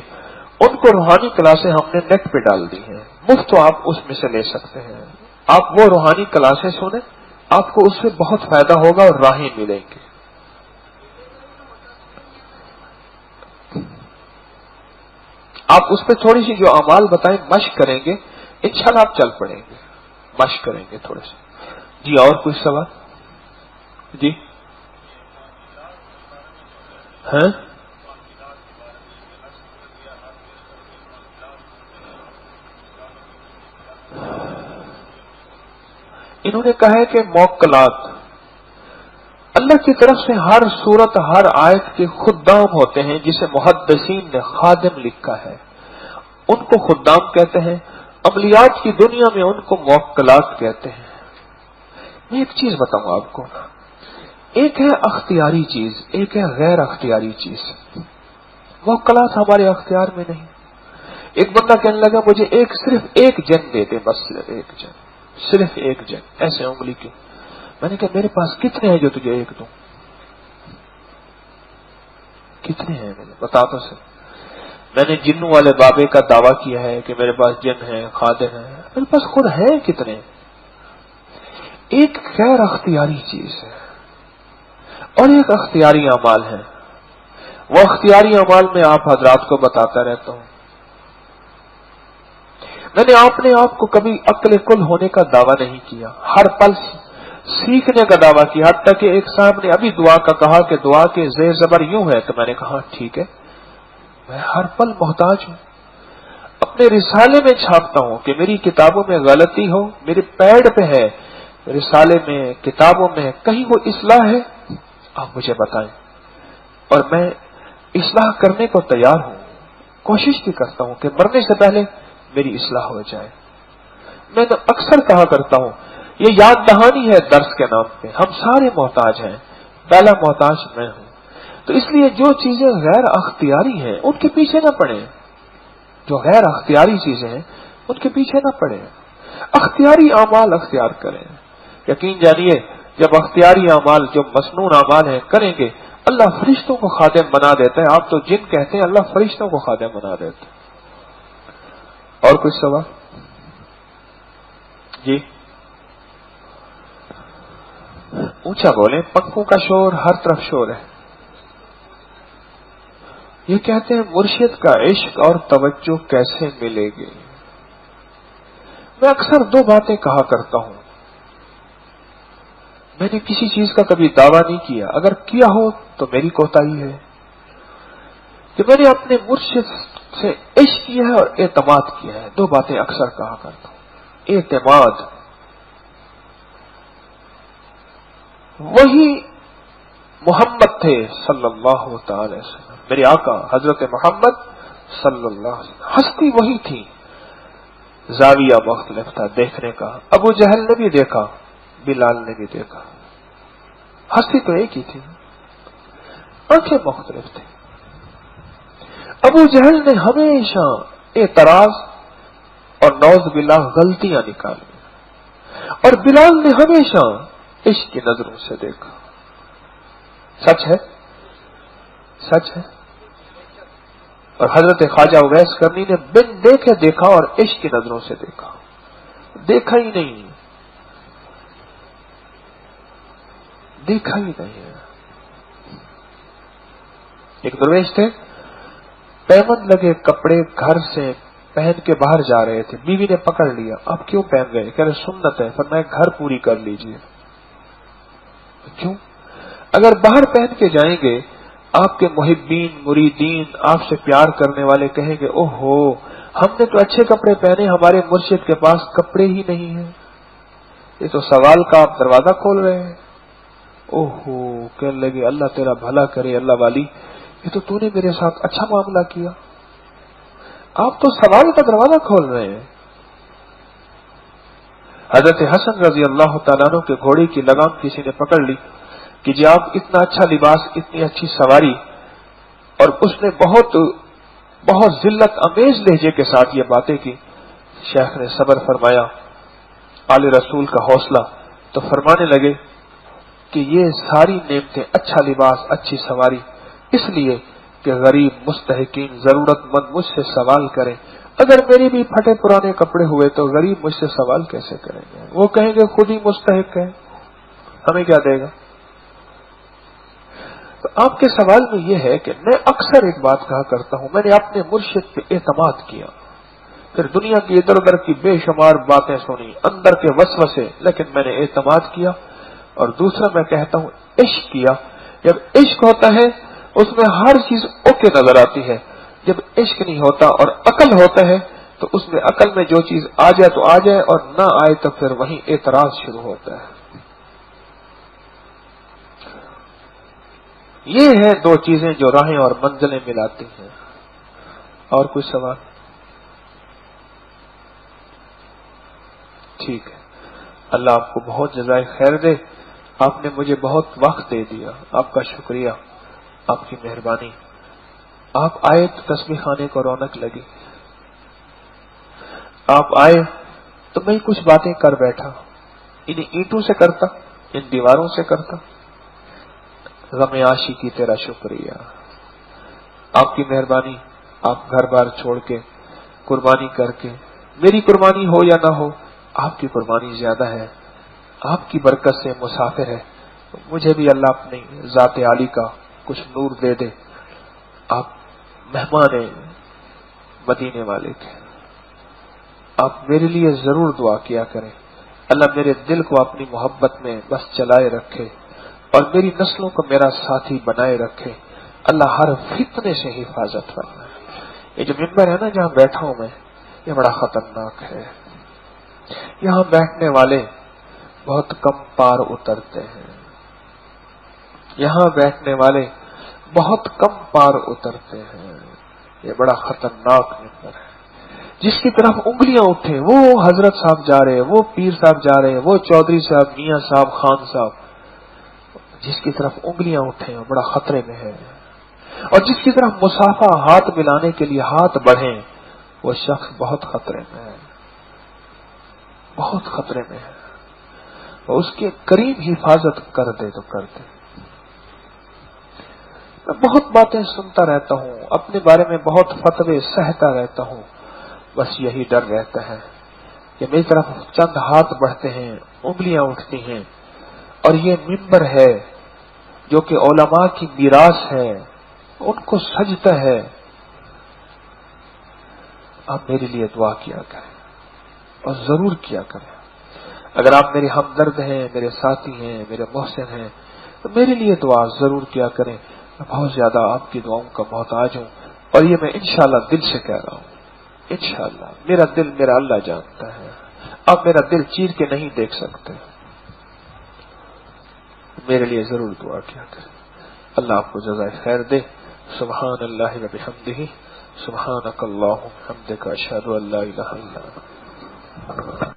ان کو روحانی کلاسیں ہم نے نیٹ پہ ڈال دی ہیں، مفت تو آپ اس میں سے لے سکتے ہیں، آپ وہ روحانی کلاسیں سنیں، آپ کو اس سے بہت فائدہ ہوگا اور راہیں ملیں گی۔ آپ اس پہ تھوڑی سی جو اعمال بتائیں مشق کریں گے، انشاءاللہ آپ چل پڑیں گے، مشق کریں گے تھوڑے سے۔ جی اور کوئی سوال؟ جی ہاں انہوں نے کہا ہے کہ موکلات اللہ کی طرف سے ہر صورت ہر آیت کے خدام ہوتے ہیں، جسے محدثین نے خادم لکھا ہے، ان کو خدام کہتے ہیں، عملیات کی دنیا میں ان کو موکلات کہتے ہیں۔ میں ایک چیز بتاؤں آپ کو، ایک ہے اختیاری چیز، ایک ہے غیر اختیاری چیز. وہ کلاس ہمارے اختیار میں نہیں. ایک بندہ کہنے لگا مجھے صرف ایک جن دے دے، بس صرف ایک جن. ایسے انگلی کی. میں نے کہا میرے پاس کتنے ہیں جو تجھے ایک دوں؟ کتنے ہیں؟ بتا تو صحیح. میں نے جنوں والے بابے کا دعویٰ کیا ہے کہ میرے پاس جن ہیں، خادم ہیں. میرے پاس خود ہیں کتنے؟ ایک غیر اختیاری چیز ہے اور ایک اختیاری اعمال ہے. وہ اختیاری اعمال میں آپ حضرات کو بتاتا رہتا ہوں. میں نے اپنے آپ کو کبھی عقل کل ہونے کا دعویٰ نہیں کیا، ہر پل سیکھنے کا دعویٰ کیا. حتیٰ کہ ایک صاحب نے ابھی دعا کا کہا کہ دعا کے زیر زبر یوں ہے، تو میں نے کہا ٹھیک ہے، میں ہر پل محتاج ہوں. اپنے رسالے میں چھاپتا ہوں کہ میری کتابوں میں غلطی ہو، میرے پیڈ پہ ہے، رسالے میں، کتابوں میں کہیں وہ اصلاح ہے آپ مجھے بتائیں، اور میں اصلاح کرنے کو تیار ہوں. کوشش بھی کرتا ہوں کہ مرنے سے پہلے میری اصلاح ہو جائے. میں تو اکثر کہا کرتا ہوں، یہ یاد دہانی ہے درس کے نام پہ، ہم سارے محتاج ہیں، پہلا محتاج میں ہوں. تو اس لیے جو چیزیں غیر اختیاری ہیں ان کے پیچھے نہ پڑیں. جو غیر اختیاری چیزیں ہیں ان کے پیچھے نہ پڑیں. اختیاری اعمال اختیار کریں. یقین جانیے جب اختیاری اعمال جو مسنون اعمال ہیں کریں گے، اللہ فرشتوں کو خادم بنا دیتا ہے. آپ تو جن کہتے ہیں، اللہ فرشتوں کو خادم بنا دیتا ہے. اور کچھ سوال؟ جی اونچا بولیں، پنکھوں کا شور ہر طرف شور ہے. یہ کہتے ہیں مرشد کا عشق اور توجہ کیسے ملے گی؟ میں اکثر دو باتیں کہا کرتا ہوں. میں نے کسی چیز کا کبھی دعویٰ نہیں کیا، اگر کیا ہو تو میری کوتاہی ہے. کہ میں نے اپنے مرشد سے عشق کیا ہے اور اعتماد کیا ہے. دو باتیں اکثر کہا کرتا ہوں. اعتماد وہی محمد تھے صلی اللہ تعالی وسلم، میرے آقا حضرت محمد صلی اللہ علیہ وسلم. ہستی وہی تھی، زاویہ مختلف تھا دیکھنے کا. ابو جہل نے بھی دیکھا، بلال نے بھی دیکھا. ہستی تو ایک ہی تھی، آنکھیں مختلف تھی. ابو جہل نے ہمیشہ اعتراض اور نعوذ باللہ غلطیاں نکالی، اور بلال نے ہمیشہ عشق کی نظروں سے دیکھا. سچ ہے، سچ ہے. اور حضرت خواجہ اویس کرنی نے بن دیکھے دیکھا اور عشق کی نظروں سے دیکھا. دیکھا ہی نہیں، دیکھا ہی نہیں. ایک درویش تھے، پیمند لگے کپڑے گھر سے پہن کے باہر جا رہے تھے. بیوی نے پکڑ لیا، آپ کیوں پہن گئے؟ کہہ رہے سنت ہے. فرمایا گھر پوری کر لیجئے. کیوں؟ اگر باہر پہن کے جائیں گے آپ کے محبین مریدین آپ سے پیار کرنے والے کہیں گے اوہ ہو ہم نے تو اچھے کپڑے پہنے، ہمارے مرشد کے پاس کپڑے ہی نہیں ہیں. یہ تو سوال کا آپ دروازہ کھول رہے ہیں. اوہ ہو کہنے لگے اللہ تیرا بھلا کرے اللہ والی، یہ تو نے میرے ساتھ اچھا معاملہ کیا. آپ تو سوال کا دروازہ کھول رہے ہیں. حضرت حسن رضی اللہ تعالیٰ عنہ کے گھوڑے کی لگام کسی نے پکڑ لی کہ جی آپ اتنا اچھا لباس، اتنی اچھی سواری، اور اس نے بہت ذلت امیز لہجے کے ساتھ یہ باتیں کی. شیخ نے صبر فرمایا، آل رسول کا حوصلہ، تو فرمانے لگے کہ یہ ساری نعمتیں، اچھا لباس، اچھی سواری، اس لیے کہ غریب مستحقین ضرورت مند مجھ سے سوال کریں. اگر میری بھی پھٹے پرانے کپڑے ہوئے تو غریب مجھ سے سوال کیسے کریں گے؟ وہ کہیں گے خود ہی مستحق ہے، ہمیں کیا دے گا؟ تو آپ کے سوال میں یہ ہے کہ میں اکثر ایک بات کہا کرتا ہوں، میں نے اپنے مرشد پہ اعتماد کیا، پھر دنیا کی ادھر ادھر کی بے شمار باتیں سنی، اندر کے وسوسے، لیکن میں نے اعتماد کیا. اور دوسرا میں کہتا ہوں عشق کیا. جب عشق ہوتا ہے اس میں ہر چیز اوکے نظر آتی ہے. جب عشق نہیں ہوتا اور عقل ہوتا ہے تو اس میں عقل میں جو چیز آ جائے تو آ جائے، اور نہ آئے تو پھر وہیں اعتراض شروع ہوتا ہے. یہ ہیں دو چیزیں جو راہیں اور منزلیں ملاتی ہیں. اور کوئی سوال؟ ٹھیک ہے، اللہ آپ کو بہت جزائے خیر دے. آپ نے مجھے بہت وقت دے دیا، آپ کا شکریہ، آپ کی مہربانی۔ آپ آئے تو تسبیح خانے کو رونق لگی، آپ آئے تو میں کچھ باتیں کر بیٹھا، ان اینٹوں سے کرتا، ان دیواروں سے کرتا۔ غم عاشقی تیرا شکریہ، آپ کی مہربانی، آپ گھر بار چھوڑ کے قربانی کر کے، میری قربانی ہو یا نہ ہو آپ کی قربانی زیادہ ہے، آپ کی برکت سے مسافر ہے، مجھے بھی اللہ اپنی ذات عالی کا کچھ نور دے دے۔ آپ مہمان مدینے والے کے، آپ میرے لیے ضرور دعا کیا کریں، اللہ میرے دل کو اپنی محبت میں بس چلائے رکھے اور میری نسلوں کو میرا ساتھی بنائے رکھے، اللہ ہر فتنے سے حفاظت فرمائے۔ یہ جو ممبر ہے نا جہاں بیٹھا ہوں میں، یہ بڑا خطرناک ہے، یہاں بیٹھنے والے بہت کم پار اترتے ہیں، یہاں بیٹھنے والے بہت کم پار اترتے ہیں، یہ بڑا خطرناک ممبر ہے۔ جس کی طرف انگلیاں اٹھیں وہ حضرت صاحب جا رہے ہیں، وہ پیر صاحب جا رہے ہیں، وہ چودھری صاحب، میاں صاحب، خان صاحب، جس کی طرف انگلیاں اٹھیں وہ بڑا خطرے میں ہے، اور جس کی طرف مسافہ ہاتھ ملانے کے لیے ہاتھ بڑھیں وہ شخص بہت خطرے میں ہے، بہت خطرے میں ہے، اور اس کے قریب حفاظت کر دے تو کر دے۔ میں بہت باتیں سنتا رہتا ہوں، اپنے بارے میں بہت فتوے سہتا رہتا ہوں، بس یہی ڈر رہتا ہے کہ میری طرف چند ہاتھ بڑھتے ہیں، انگلیاں اٹھتی ہیں، اور یہ ممبر ہے جو کہ علماء کی میراث ہے، ان کو سجدہ ہے۔ آپ میرے لیے دعا کیا کریں اور ضرور کیا کریں، اگر آپ میرے ہمدرد ہیں، میرے ساتھی ہیں، میرے محسن ہیں تو میرے لیے دعا ضرور کیا کریں۔ میں بہت زیادہ آپ کی دعاؤں کا محتاج ہوں، اور یہ میں انشاءاللہ دل سے کہہ رہا ہوں، انشاءاللہ میرا دل میرا اللہ جانتا ہے، آپ میرا دل چیر کے نہیں دیکھ سکتے، میرے لیے ضرور دعا کیا کریں۔ اللہ آپ کو جزائے خیر دے۔ سبحان اللہ و بحمدہ، سبحانک اللہم وبحمدک، اشہد ان لا الہ الا انت۔